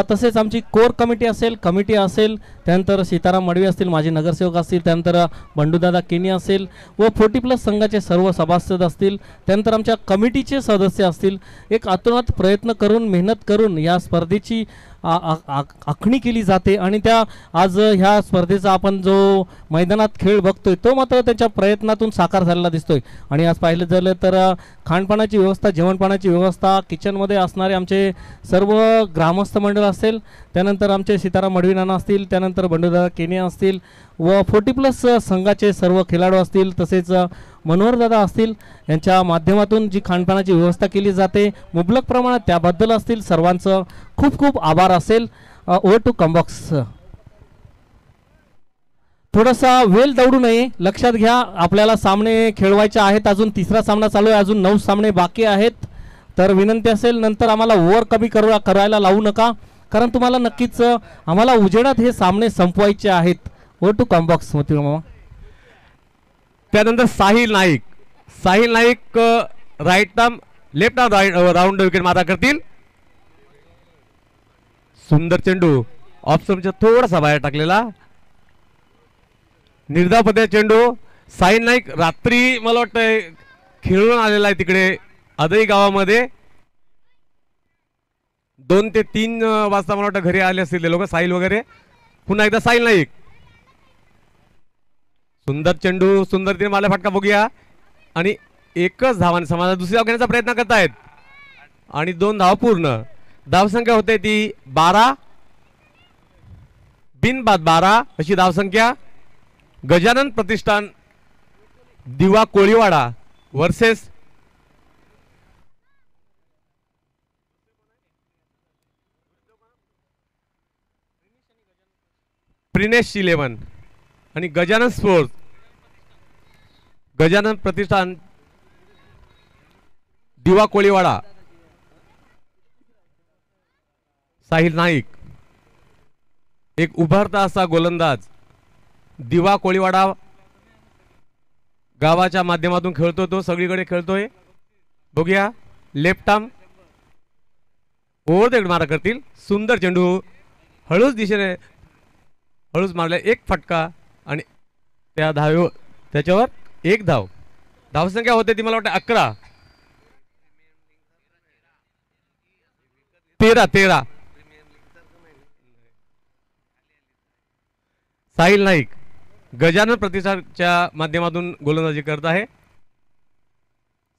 तसेच आमची कोर कमिटी असेल, त्यानंतर सीताराम मडवी असतील, माजी नगरसेवक असतील, त्यानंतर बंडूदादा केनी असेल व 40+ संघाचे सर्व सभासद असतील, त्यानंतर आमच्या कमिटीचे सदस्य असतील. एक अतोनात प्रयत्न करून मेहनत करून या स्पर्धेची आखणी केली जाते आणि त्या आज ह्या स्पर्धेचा आपण जो मैदानात खेळ बघतोय तो मात्र त्याच्या प्रयत्नातून साकार झालेला दिसतोय. आणि आज पाहिलं झालं तर खाणपानाची व्यवस्था, जेवणपानाची व्यवस्था, किचनमध्ये असणारे आमचे सर्व ग्रामस्थ मंडळ असेल, त्यानंतर आमचे सीताराम मडवी नाना असतील, त्यानंतर बंडूदादा केने असतील व 40+ संघाचे सर्व खेळाडू असतील, तसेच मनोहरदादा असतील, यांच्या माध्यमातून जी खाणपानाची व्यवस्था केली जाते मुबलक प्रमाणात त्याबद्दल असतील सर्वांचं खूप खूप आभार असेल. Over to comm box. थोडासा वेळ दौडू नये, लक्षात घ्या आपल्याला सामने खेळवायचे आहेत. अजून 3रा सामना चालू आहे, अजून 9 सामने बाकी आहेत. तर विनंती असेल नंतर आम्हाला ओव्हर कमी करायला लावू नका, कारण तुम्हाला नक्कीच आम्हाला उजेडात हे सामने संपवायचे आहेत. ओव्हर टू कमबॉक्स मामा. त्यानंतर Sahil Naik right arm left arm round wicket मारा करतील. सुंदर चेंडू ऑफ स्टंपच्या थोडासा बाहेर टाकलेला. निर्धाव पद्धतीचा चेंडू. साहिल नाईक रात्री मला वाटतंय खेळून आलेला आहे तिकडे आदई गावामध्ये. 2 ते 3 वाजता मला वाटतं घरी आले असतील लोक साहिल वगैरे. पुन्हा एकदा साहिल नाईक. सुंदर चेंडू, सुंदर मला फटका. बघूया आणि 1च धावाने समाजा दुसरी धाव घेण्याचा प्रयत्न करतायत आणि 2 धाव पूर्ण. धावसंख्या होते ती 12 बिनबाद 12 अशी धावसंख्या. गजानन प्रतिष्ठान दिवा कोळीवाडा वर्सेस प्रिनेश 11 आणि गजानन स्पोर्ट्स. गजानन प्रतिष्ठान दिवा कोळीवाडा. साहिल नाईक एक उभारता असा गोलंदाज दिवा कोळीवाडा गावाच्या माध्यमातून खेळतो, तो सगळीकडे खेळतोय. बघूया लेफ्ट आर्म ओव्हर द मारा करतील. सुंदर चेंडू हळूच दिशेने हळूच मारला. 1 फटका आणि त्या त्याच्यावर 1 धाव. धावसंख्या होते ती मला वाटतं 11 13. साहिल नाईक गजानन प्रतिष्ठानच्या माध्यमातून गोलंदाजी करत आहे.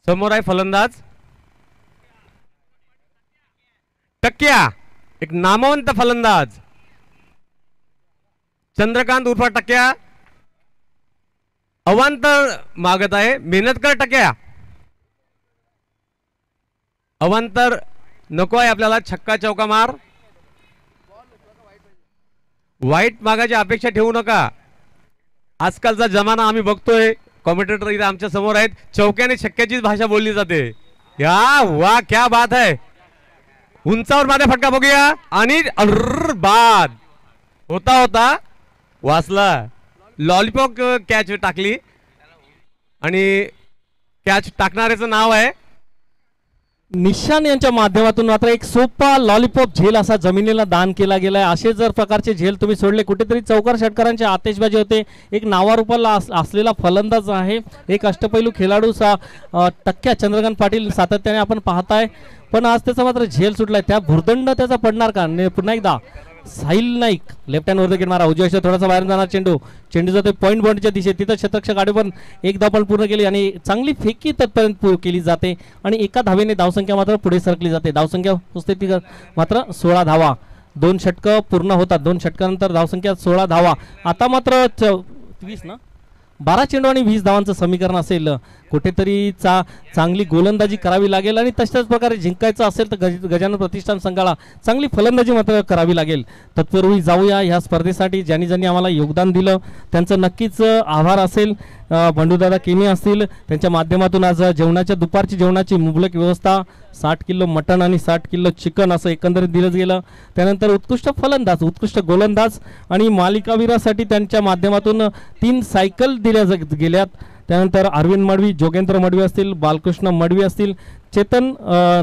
समोर आहे फलंदाज टक्क्या, एक नामवंत फलंदाज चंद्रकांत उर्फ टक्क्या. अवांतर मागत आहे, मेहनत कर टक्या. अवांतर नको आहे आपल्याला, छक्का चौका मार. वाईट मागायची अपेक्षा ठेवू नका. आजकालचा जमाना आम्ही बघतोय, कॉमेंटेटर इथे आमच्या समोर आहेत, चौक्याने छक्क्याचीच भाषा बोलली जाते. या वा क्या बात आहे. उंचावर माझा फटका बघूया आणि बाद होता होता वाचला. लॉलीपॉप कॅच टाकली आणि कॅच टाकणाऱ्याचं नाव आहे निशान यांच्या माध्यमातून मात्र एक सोपा लॉलीपॉप झेल असा जमिनीला दान केला गेलाय. असे जर प्रकारचे झेल तुम्ही सोडले, कुठेतरी चौकार षटकारांची आतिषबाजी होते. एक नावारूपाला असलेला फलंदाज आहे, एक अष्टपैलू खेळाडू टक्क्या चंद्रकांत पाटील सातत्याने आपण पाहताय, पण आज त्याचा मात्र झेल सुटलाय. त्या भुर्दंड त्याचा पडणार का? पुन्हा एकदा साहिल नाईक लेफ्ट हँड वर विकेट मारा, उजव्या अक्षर थोडासा बाहेर जाणार चेंडू, चेंडू जाते पॉईंट बॉन्डच्या दिशेत. तिथं शतरक्षक गाडी पण एक धाव पण पूर्ण केली आणि चांगली फेकी तत्पर्यंत केली जाते आणि एका धावेने धावसंख्या मात्र पुढे सरकली जाते. धावसंख्या पुसते ती मात्र 16 धावा. 2 षटकं पूर्ण होतात. 2 षटकानंतर धावसंख्या 16 धावा. आता मात्र 20 ना 12 चेंडू आणि 20 धावांचं समीकरण असेल. कुठेतरी चांगली गोलंदाजी करावी लागेल आणि तशाच प्रकारे जिंकायचं असेल तर गजानन प्रतिष्ठान संघाला चांगली फलंदाजी मात्र करावी लागेल. तत्पूर्वी जाऊया ह्या स्पर्धेसाठी ज्यांनी ज्यांनी आम्हाला योगदान दिलं त्यांचं नक्कीच आभार असेल. बंडूदादा केनी असतील, त्यांच्या माध्यमातून आज जेवणाच्या दुपारची जेवणाची मुबलक व्यवस्था, 60 किलो मटण आणि 60 किलो चिकन असं एकंदरीत दिलं गेलं. त्यानंतर उत्कृष्ट फलंदाज, उत्कृष्ट गोलंदाज आणि मालिकावीरासाठी त्यांच्या माध्यमातून 3 सायकल दिल्या गेल्यात. त्यानंतर अरविंद मडवी, जोगेंद्र मडवी असतील, बालकृष्ण मडवी असतील, चेतन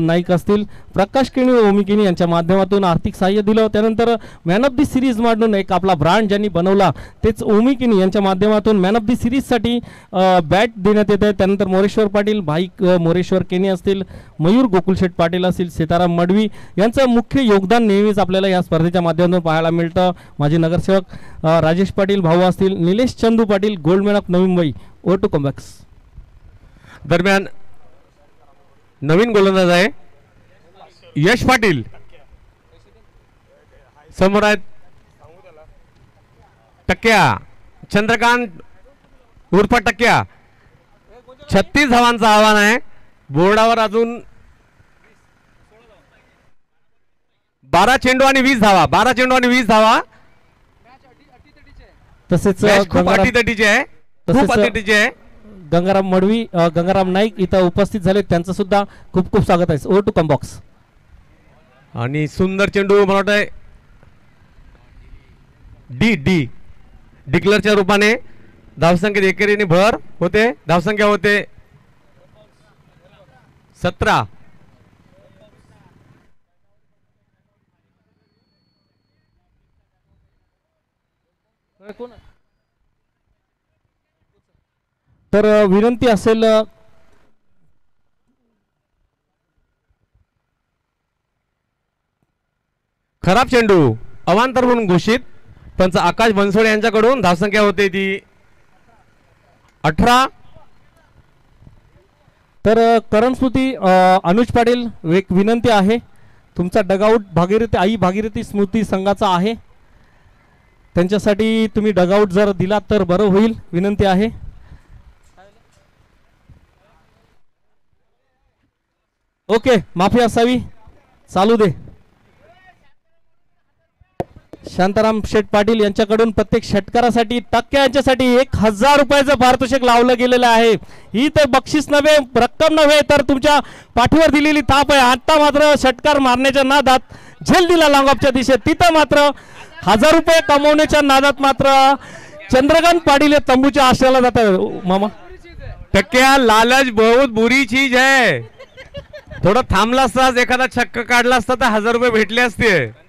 नाईक असतील, प्रकाश केणी, ओमी केणी यांच्या माध्यमातून आर्थिक सहाय्य दिलं. त्यानंतर मॅन ऑफ दी सिरीज म्हणून एक आपला ब्रँड ज्यांनी बनवला तेच ओमी केणी यांच्या माध्यमातून मॅन ऑफ दी सिरीजसाठी बॅट देण्यात येत आहे. त्यानंतर मोरेश्वर पाटील, भाई मोरेश्वर केणी असतील, मयूर गोकुलशेठ पाटील असतील, सीताराम मडवी यांचं मुख्य योगदान नेहमीच आपल्याला या स्पर्धेच्या माध्यमातून पाहायला मिळतं. माजी नगरसेवक राजेश पाटील भाऊ असतील, Nilesh Chandu Patil, Goldman of Navi Mumbai, O two कमबॅक्स. दरम्यान नवीन गोलंदाज आहे यश पाटील, समोर आहेत टक्क्या चंद्रकांत उर्फ टक्क्या. 36 धावांचं आव्हान आहे. बोर्डावर अजून 12 चेंडू आणि 20 धावा. 12 चेंडू आणि 20 धावा. तसेच खूप अटीतटीचे आहे, खूप अटीतटीचे आहे. गंगाराम मडवी, गंगाराम नाईक इथं उपस्थित झाले, त्यांचं सुद्धा खूप खूप स्वागत आहे. ओ टू कम बॉक्स. आणि सुंदर चेंडू मला वाटतंय डी डिक्लरच्या रूपाने धावसंख्येत एकेरीने भर होते. धावसंख्या होते 17. तर विनंती असेल खराब चेंडू अवांतर म्हणून घोषित. पंच आकाश बनसोडे यांच्याकडून. धावसंख्या होते ती 18. तर करणस्मृती अनुज पाटील, एक विनंती आहे, तुमचा डगआउट भागीरथी आई भागीरथी स्मृती संघाचा आहे, त्यांच्यासाठी तुम्ही डगआउट जर दिलात तर बरं होईल. विनंती आहे. ओके, माफी असावी, चालू दे. शांताराम शेठ पाटील यांच्याकडून प्रत्येक षटकारासाठी टक्क्या यांच्यासाठी 1000 रुपयाचं पारितोषिक लावलं गेलेलं आहे. ही तर बक्षीस नव्हे, रक्कम नव्हे, तर तुमच्या पाठीवर दिलेली थाप आहे. आता मात्र षटकार मारण्याच्या नादात झेल दिला लॉंगऑफच्या दिशेत, तिथं मात्र 1000 रुपये कमवण्याच्या नादात मात्र चंद्रकांत पाटील हे तंबूच्या आश्रयाला जातात. मामा टक्क्या लालच बहुत बुरी चीज है. थोडं थांबला असताच, एखादा छक्का काढला असता तर 1000 रुपये भेटले असते,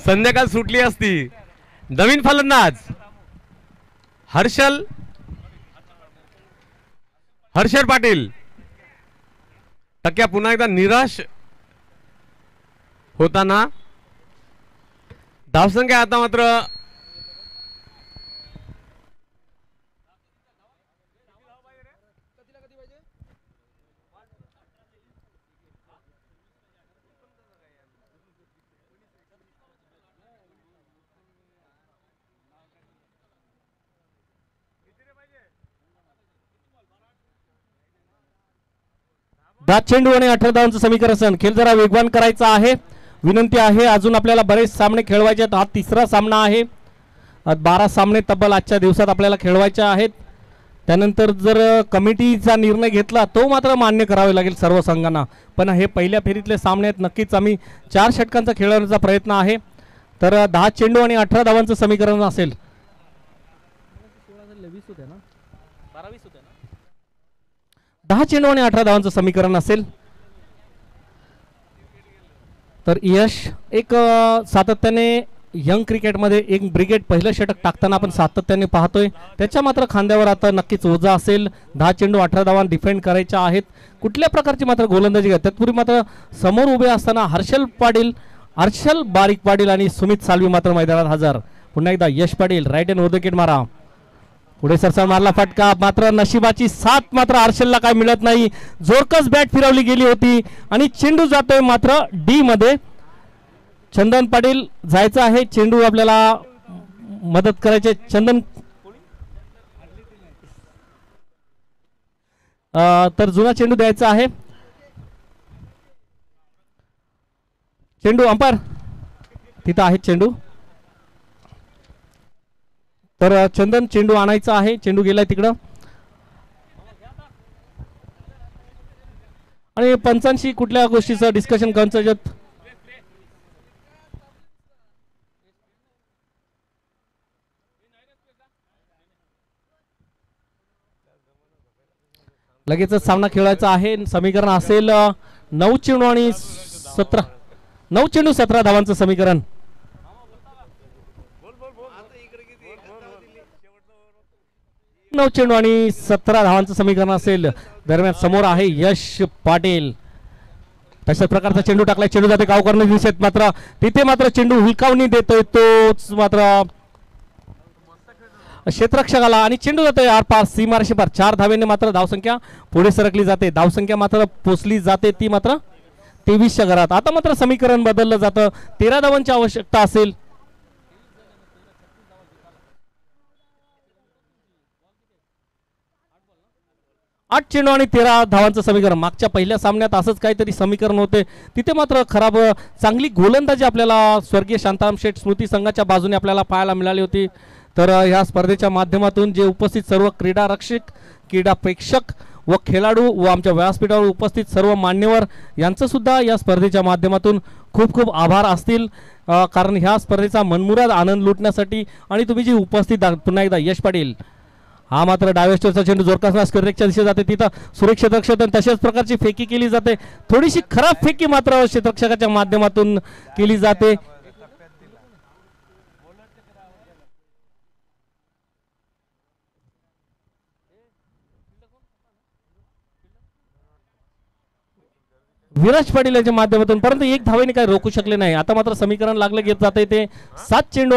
संध्याकाळ सुटली असती. नवीन फलंदाज हर्षल पाटील. टक्क्या पुन्हा एकदा निराश होताना. धावसंख्या आता मात्र 10 चेंडू आणि 18 धावांचं समीकरण. खेळ जरा वेगवान करायचा आहे, विनंती आहे. अजून आपल्याला बरेच सामने खेळवायचे आहेत. हा तिसरा सामना आहे. 12 सामने तब्बल आजच्या दिवसात आपल्याला खेळवायचे आहेत. त्यानंतर जर कमिटीचा निर्णय घेतला तो मात्र मान्य करावे लागेल सर्व संघांना. पण हे पहिल्या फेरीतले सामने आहेत. नक्कीच आम्ही 4 षटकांचा खेळवण्याचा प्रयत्न आहे. तर 10 चेंडू आणि 18 धावांचं समीकरण असेल. 10 चेंडू आणि 18 धावांचं समीकरण असेल. तर यश एक सातत्याने यंग क्रिकेटमध्ये एक ब्रिगेड पहिलं षटक टाकताना आपण सातत्याने पाहतोय. त्याच्या मात्र खांद्यावर आता नक्कीच ओझा असेल. 10 चेंडू 18 धावा डिफेंड करायच्या आहेत. कुठल्या प्रकारची मात्र गोलंदाजी घ्या. तत्पूर्वी मात्र समोर उभे असताना हर्षल बारीक पाटील आणि सुमित सालवी मात्र मैदानात हजर. पुन्हा एकदा यश पाटील राईट हँड विकेट मारा. पुढे सरसा मारला फटका. मात्र नशिबाची साथ मात्र हर्षलला काय मिळत नाही. जोरकस बॅट फिरवली गेली होती आणि चेंडू जातोय मात्र डी मध्ये. चंदन पाटील जायचं आहे. चेंडू आपल्याला मदत करायचे. चंदन तर जुना चेंडू द्यायचा आहे. चेंडू अंपायर तिथं आहे चेंडू. तर चंदन चेंडू आणायचा आहे. चेंडू गेलाय तिकडं आणि पंचांशी कुठल्या गोष्टीचं डिस्कशन करायचं. लगेचच सामना खेळायचा आहे. समीकरण असेल 9 चेंडू आणि 17 धावांचं समीकरण. 9 चेंडू आणि 17 धावांचं समीकरण असेल. दरम्यान समोर आहे यश पाटील. तशाच प्रकारचा चेंडू टाकलाय. चेंडू जाते गाव करणे दिसत मात्र तिथे मात्र चेंडू हुलकावणी देतोय तोच मात्र क्षेत्ररक्षकाला आणि चेंडू जातोय आरपार सीमारेषे पार. 4 धावेने मात्र धावसंख्या पुढे सरकली जाते. धावसंख्या मात्र पोचली जाते ती मात्र 23च्या घरात. आता मात्र समीकरण बदललं जातं. 13 धावांची आवश्यकता असेल. 8 चेंडू आणि 13 धावांचं समीकरण. मागच्या पहिल्या सामन्यात असंच काहीतरी समीकरण होते. तिथे मात्र खराब चांगली गोलंदाजी आपल्याला स्वर्गीय शांताराम शेठ स्मृती संघाच्या बाजूने आपल्याला पाहायला मिळाली होती. तर ह्या स्पर्धेच्या माध्यमातून जे उपस्थित सर्व क्रीडा रक्षक, क्रीडा प्रेक्षक व खेळाडू व आमच्या व्यासपीठावर उपस्थित सर्व मान्यवर यांचं सुद्धा या स्पर्धेच्या माध्यमातून खूप खूप आभार असतील. कारण ह्या स्पर्धेचा मनमुराद आनंद लुटण्यासाठी आणि तुम्ही जी उपस्थित पुन्हा एकदा यश पाटील. हा मात्र डायव्हेस्टरचा चेंडू जोरकस स्क्वेअरच्या दिशेने जाते. तिथं सुरेख क्षेत्ररक्षक तशाच प्रकारची फेकी केली जाते. थोडीशी खराब फेकी मात्र क्षेत्ररक्षकाच्या माध्यमातून केली जाते. विराज पाटील यांच्या माध्यमातून परंतु 1 धावेने काही रोखू शकले नाही. आता मात्र समीकरण लागलं घेत जाते ते 7 चेंडू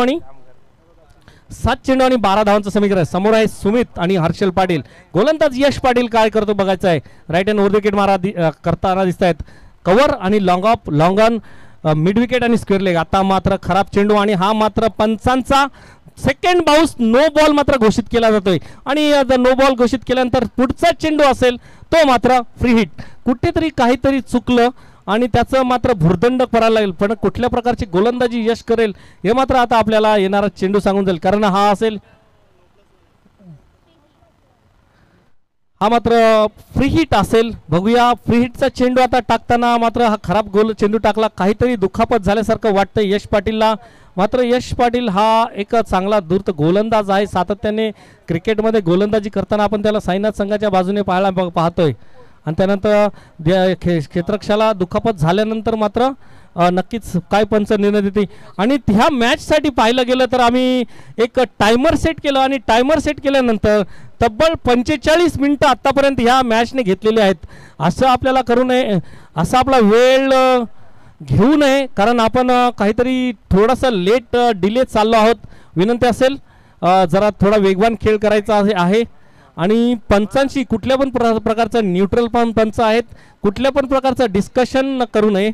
आणि 12 धावांचं समीकरण. समोर आहे सुमित आणि हर्षल पाटील. गोलंदाज यश पाटील काय करतो बघायचं आहे. राईट हँड ओव्हर विकेट मारा करताना दिसत आहेत. कव्हर आणि long of, long on, mid wicket आणि स्क्वेअर लेग. आता मात्र खराब चेंडू आणि हा मात्र पंचांचा सेकंड बाउन्स नो बॉल मात्र घोषित केला जातोय. आणि जर नो बॉल घोषित केल्यानंतर पुढचा चेंडू असेल तो मात्र फ्री हिट. कुठेतरी काहीतरी चुकलं आणि त्याचं मात्र भुर्दंड करायला लागेल. पण कुठल्या प्रकारची गोलंदाजी यश करेल हे मात्र आता आपल्याला येणारा चेंडू सांगून जाईल. कारण हा असेल हा मात्र फ्री हिट असेल. बघूया फ्री हिटचा चेंडू आता टाकताना मात्र हा खराब गोल चेंडू टाकला. काहीतरी दुखापत झाल्यासारखं वाटतं यश पाटीलला. मात्र यश पाटील हा एक चांगला धूर्त गोलंदाज आहे. सातत्याने क्रिकेटमध्ये गोलंदाजी करताना आपण त्याला साईनाथ संघाच्या बाजूने पाहतोय. आणि त्यानंतर क्षेत्ररक्षकाला दुखापत झाल्यानंतर मात्र नक्कीच काय पंच निर्णय देते. आणि ह्या मॅचसाठी पाहिलं गेलं तर आम्ही एक टायमर सेट केलं आणि टायमर सेट केल्यानंतर तब्बल 45 मिनिटं आत्तापर्यंत ह्या मॅचने घेतलेली आहेत. असं आपल्याला करू नये, असा आपला वेळ घेऊ नये. कारण आपण काहीतरी थोडासा लेट डिले चाललो आहोत. विनंती असेल जरा थोडा वेगवान खेळ करायचा आहे. आणि पंचांशी कुठल्या पण प्रकारचा न्यूट्रल पण पंच आहेत. कुठल्या पण प्रकारचं डिस्कशन करू नये.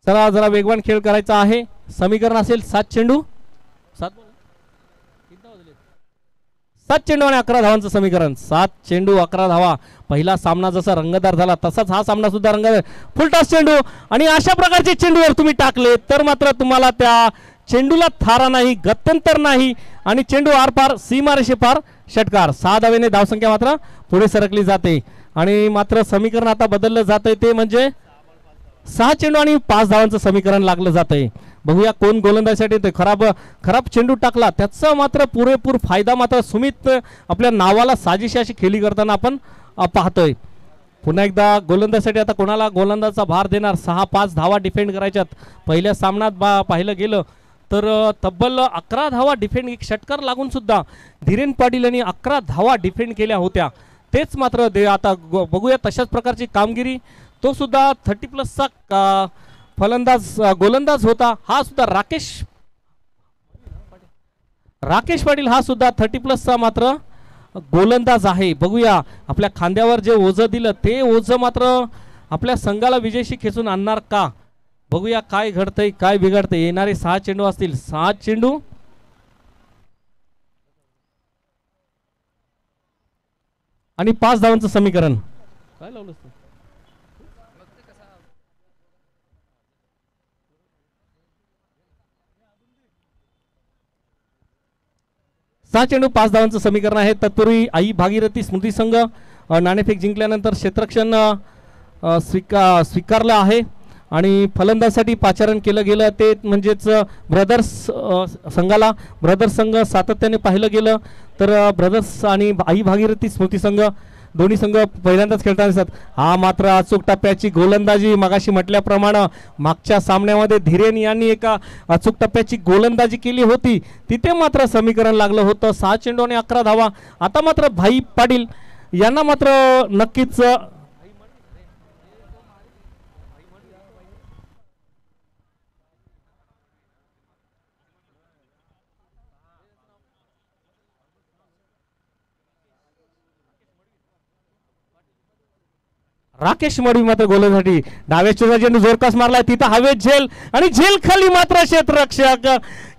चला जरा वेगवान खेळ करायचा आहे. समीकरण असेल 7 चेंडू 7 बॉल. 7 चेंडू आणि 11 धावांचं समीकरण. 7 चेंडू 11 धावा. पहिला सामना जसा रंगतदार झाला तसाच हा सामना सुद्धा रंगतदार. फुलटॉस चेंडू आणि अशा प्रकारचे चेंडू जर तुम्ही टाकले तर मात्र तुम्हाला त्या चेंडूला थारा नाही, गत्यंतर नाही आणि चेंडू आरपार सीमारेषे पार षटकार. 6 धावेने धावसंख्या मात्र पुढे सरकली जाते आणि मात्र समीकरण आता बदललं जातंय ते म्हणजे 6 चेंडू आणि 5 धावांचं समीकरण लागलं जातंय. बघूया कोण गोलंदाजीसाठी ते खराब चेंडू टाकला त्याचा मात्र पुरेपूर फायदा मात्र सुमित आपल्या नावाला साजिशी अशी खेळी करताना आपण पाहतोय. पुन्हा एकदा गोलंदाजीसाठी आता कोणाला गोलंदाजाचा भार देणार. 6-5 धावा डिफेंड करायच्यात. पहिल्या सामन्यात पाहिलं गेलं तर तब्बल 11 धावा डिफेंड, एक षटकार लागून सुद्धा धीरेन पाटील यांनी 11 धावा डिफेंड केल्या होत्या. तेच मात्र आता बघूया तशाच प्रकारची कामगिरी. तो सुद्धा 30+ गोलंदाज होता. हा सुद्धा राकेश पाटील हा सुद्धा 30+ मात्र गोलंदाज आहे. बघूया आपल्या खांद्यावर जे ओझं दिलं ते ओझं मात्र आपल्या संघाला विजयशी खेचून आणणार का. बघूया काय घडतंय काय बिघडतंय. येणारे 6 चेंडू असतील. 6 चेंडू आणि 5 धावांचं समीकरण. काय लावलं 6 चेंडू 5 धावांचं समीकरण आहे. तत्पूर्वी आई भागीरथी स्मृती संघ नाणेफेक जिंकल्यानंतर क्षेत्ररक्षण स्वीकारलं आहे आणि फलंदाजीसाठी पाचारण केलं गेलं ते म्हणजेच ब्रदर्स संघाला. ब्रदर्स संघ सातत्याने पाहिलं गेलं तर ब्रदर्स आणि आई भागीरथी स्मृती संघ दोन्ही संघ पहिल्यांदाच खेळताना दिसतात. हा मात्र अचूक टप्प्याची गोलंदाजी. मगाशी म्हटल्याप्रमाणे मागच्या सामन्यामध्ये धीरेन यांनी एका अचूक टप्प्याची गोलंदाजी केली होती. तिथे मात्र समीकरण लागलं होतं. 6 चेंडू आणि 11 धावा. आता मात्र भाई पाटील यांना मात्र नक्कीच राकेश मडवी मात्र गोलंदाजीसाठी डाव्या चेंडू जोरकास मारलाय. तिथं हवेत झेल आणि झेल खाली मात्र क्षेत्ररक्षक.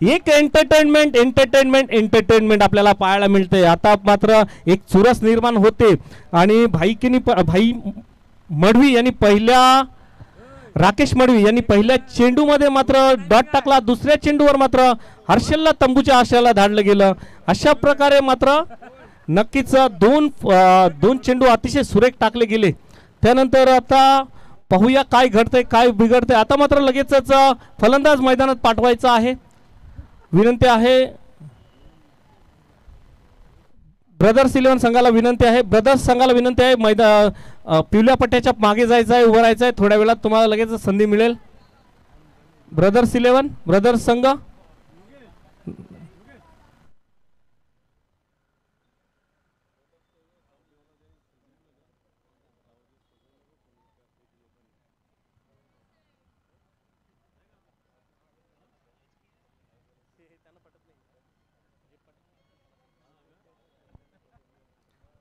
एक एंटरटेनमेंट आपल्याला पाहायला मिळते. आता मात्र एक चुरस निर्माण होते आणि भाई मडवी यांनी राकेश मडवी यांनी पहिल्या चेंडूमध्ये मात्र डॉट टाकला. दुसऱ्या चेंडूवर मात्र हर्षलला तंबूच्या आशयाला धाडलं गेलं. अशा प्रकारे मात्र नक्कीच दोन चेंडू अतिशय सुरेख टाकले गेले. त्यानंतर आता पाहूया काय घडतंय काय बिघडतंय. आता मात्र लगेचच फलंदाज मैदानात पाठवायचा आहे. विनंती आहे ब्रदर्स 11 संघाला विनंती आहे. पिवळ्या पट्ट्याच्या मागे जायचं आहे, उभं राहायचं आहे. थोड्या वेळात तुम्हाला लगेच संधी मिळेल. ब्रदर्स 11 ब्रदर्स संघ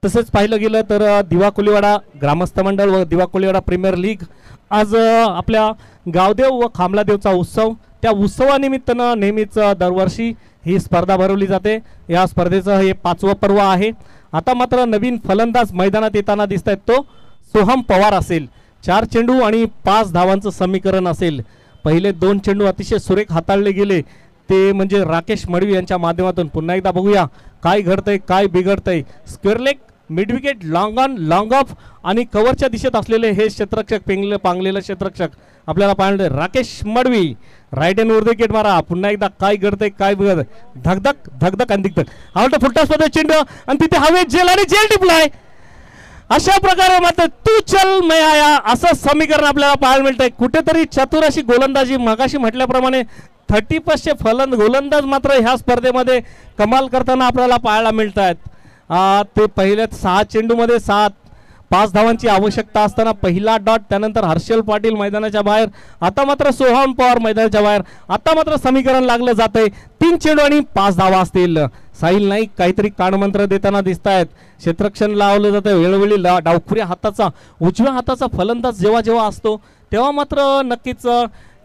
तसेच पाहिलं गेलं तर दिवा कोलीवाडा ग्रामस्थ मंडळ व दिवा कोलीवाडा प्रीमियर लीग आज आपल्या गावदेव व खामलादेवचा उत्सव, त्या उत्सवानिमित्तानं नेहमीच दरवर्षी ही स्पर्धा भरवली जाते. या स्पर्धेचं हे 5वं पर्व आहे. आता मात्र नवीन फलंदाज मैदानात येताना दिसत आहेत. तो सोहम पवार असेल. 4 चेंडू आणि 5 धावांचं समीकरण असेल. पहिले 2 चेंडू अतिशय सुरेख हाताळले गेले ते म्हणजे राकेश मडवी यांच्या माध्यमातून. पुन्हा एकदा बघूया काय घडतंय काय बिघडतंय. Square leg, mid wicket, long on, long off आणि कव्हरच्या दिशेत असलेले हे क्षेत्ररक्षक पांगलेलं क्षेत्ररक्षक आपल्याला पाहिलं. राकेश मडवी राईट हँड वर विकेट मारा. पुन्हा एकदा काय घडतंय काय बिघडतंय. धगधग धगधग आणि दिग्धग. आवडतं फुलटॉस मध्ये चेंडू आणि तिथे हवेत झेल आणि झेल टिपलाय. अशा प्रकारे मात्र तू चल मैं आया असं समीकरण आपल्याला पाहायला मिळतंय. कुठेतरी चतुर अशी गोलंदाजी. मगाशी म्हटल्याप्रमाणे 30+ गोलंदाज मात्र ह्या स्पर्धेमध्ये कमाल करताना आपल्याला पाहायला मिळत आहेत. ते पहिल्या 6 चेंडूमध्ये 5 धावांची आवश्यकता असताना पहिला डॉट. त्यानंतर हर्षल पाटील मैदानाच्या बाहेर. आता मात्र सोहम पवार मैदानाच्या बाहेर. आता मात्र समीकरण लागलं जातंय. 3 चेंडू आणि 5 धावा असतील. साहिल नाईक काहीतरी कानमंत्र देताना दिसत आहेत. क्षेत्ररक्षण लावलं जातं वेळोवेळी डावखुऱ्या हाताचा उजव्या हाताचा फलंदाज जेव्हा जेव्हा असतो तेव्हा मात्र नक्कीच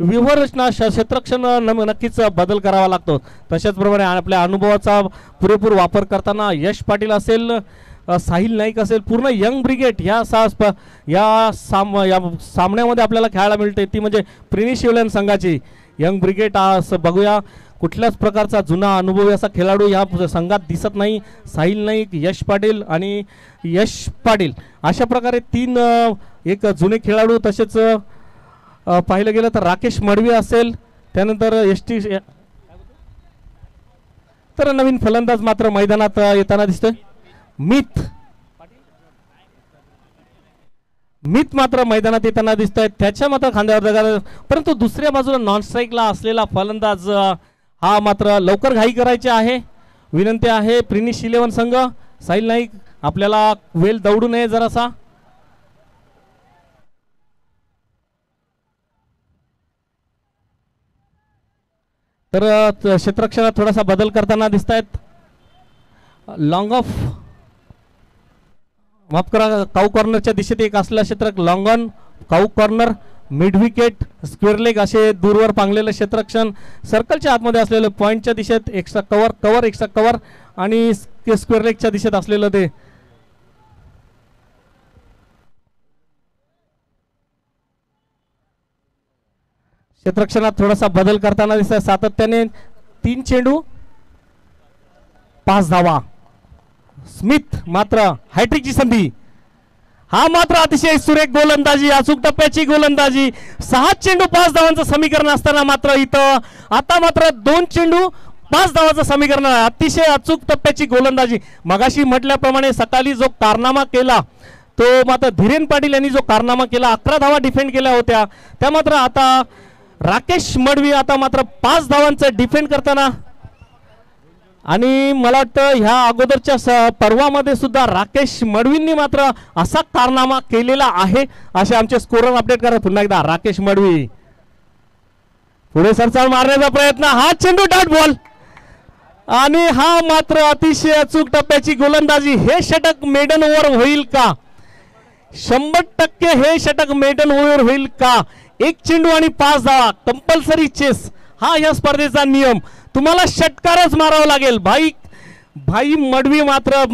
व्यूव्हरचना क्षेत्ररक्षण नक्कीच बदल करावा लागतो. तशाच प्रमाणे आपल्या अनुभवाचा पुरेपूर वापर करताना यश पाटील असेल साहिल नाईक असेल पूर्ण यंग ब्रिगेड या सामन्यामध्ये आपल्याला खेळायला मिळते ती म्हणजे प्रिनिश इलेव्हन संघाची यंग ब्रिगेड. असं बघूया कुठल्याच प्रकारचा जुना अनुभवी असा खेळाडू या संघात दिसत नाही. साहिल नाईक यश पाटील आणि यश पाटील अशा प्रकारे तीन एक जुने खेळाडू. तसेच पाहिलं गेलं तर राकेश मडवी असेल त्यानंतर एसटी तर नवीन फलंदाज मात्र मैदानात येताना दिसतोय. मित मात्र मैदानात येताना दिसत आहेत त्याच्या मात्र खांद्यावर दगड. परंतु दुसऱ्या बाजूला नॉन स्ट्राईकला असलेला फलंदाज हा मात्र लवकर घाई करायची आहे. विनंती आहे प्रिनिश इलेव्हन संघ साहिल नाईक आपल्याला वेल दौडू नये जरासा. तर क्षेत्ररक्षणात थोडासा बदल करताना दिसत आहेत. लॉंग ऑफ माफ करा काऊ कॉर्नरच्या दिशेत एक असलेला क्षेत्ररक्षक long on cow corner mid wicket square leg असे दूरवर पांगलेलं क्षेत्ररक्षण. सर्कलच्या आतमध्ये असलेलं पॉईंटच्या दिशेत एक्स्ट्रा कव्हर एक्स्ट्रा कव्हर आणि स्क्वेअर लेगच्या दिशेत असलेलं ते क्षेत्ररक्षणात थोडासा बदल करताना दिसत सातत्याने 3 चेंडू 5 धावा. स्मिथ मात्र हॅट्रिकची संधी. हा मात्र अतिशय सुरेख गोलंदाजी अचूक टप्प्याची गोलंदाजी. 6 चेंडू 5 धावांचं समीकरण असताना मात्र इथं आता मात्र 2 चेंडू 5 धावांचं समीकरण. अतिशय अचूक टप्प्याची गोलंदाजी. मगाशी म्हटल्याप्रमाणे सकाळी जो कारनामा केला तो मात्र धीरेन पाटील यांनी जो कारनामा केला 11 धावा डिफेंड केल्या होत्या त्या मात्र आता राकेश मडवी आता मात्र 5 धावांचं डिफेंड करताना. आणि मला वाटतं ह्या अगोदरच्या पर्वामध्ये सुद्धा राकेश मडवींनी मात्र असा कारनामा केलेला आहे. असे आमचे स्कोरर अपडेट करा पुन्हा एकदा. राकेश मडवी पुढे सरचाल मारण्याचा प्रयत्न. हा चेंडू डॉट बॉल आणि हा मात्र अतिशय अचूक टप्प्याची गोलंदाजी. हे षटक मेडन ओव्हर होईल का? 100% हे षटक मेडन ओव्हर होईल का? 1 चेंडू आणि 5 धावा कंपल्सरी चेस हा या स्पर्धेचा नियम. तुम्हाला षटकारच मारावं लागेल. भाई मडवी मात्र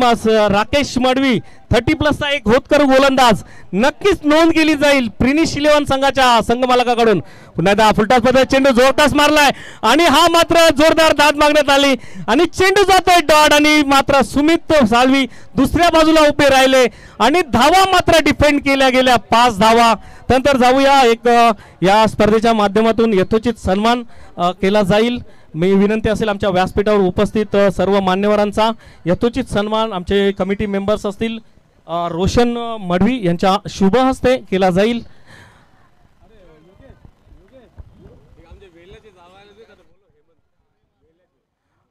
राकेश मडवी 30+ एक होतकर गोलंदाज नक्कीच नोंद केली जाईल प्रिनिश इलेव्हन संघाच्या संघमालकाकडून. पुन्हा एकदा फुलटॉस पद्धत चेंडू जोरदार मारलाय आणि हा मात्र जोरदार दाद मागण्यात आली आणि चेंडू जातोय डॉट आणि मात्र सुमित साळवी दुसऱ्या बाजूला उभे राहिले आणि धावा मात्र डिफेंड केल्या गेल्या 5 धावा. नंतर जाऊया एक या स्पर्धेच्या माध्यमातून यथोचित सन्मान केला जाईल. मी विनंती असेल आमच्या व्यासपीठावर उपस्थित सर्व मान्यवरांचा यथोचित सन्मान आमचे कमिटी मेंबर्स असतील रोशन मडवी यांच्या शुभ हस्ते केला जाईल.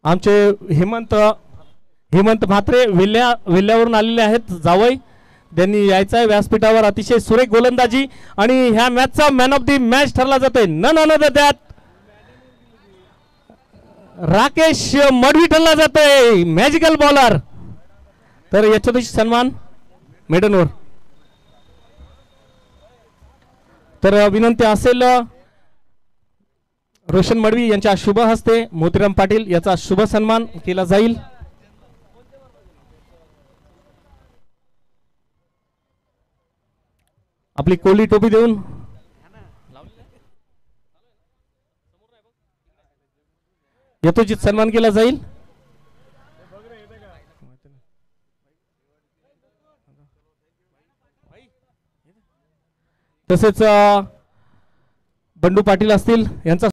आमचे हेमंत म्हात्रे वेल्ल्यावरून आलेले आहेत जावई. त्यांनी यायचं आहे व्यासपीठावर. अतिशय सुरेख गोलंदाजी आणि ह्या मॅचचा मॅन ऑफ द मॅच ठरला जातोय. None another that Rakesh Madvi ठरला जातोय मॅजिकल बॉलर. तर याच्यात सन्मान मेडनवर. तर विनंती असेल रोशन मडवी यांच्या शुभ हस्ते मोतीराम पाटील याचा शुभ सन्मान केला जाईल. आपली कोली टोपी देऊन यथोचित सन्मान केला जाईल. तसेच बंडू पाटील असतील यांचा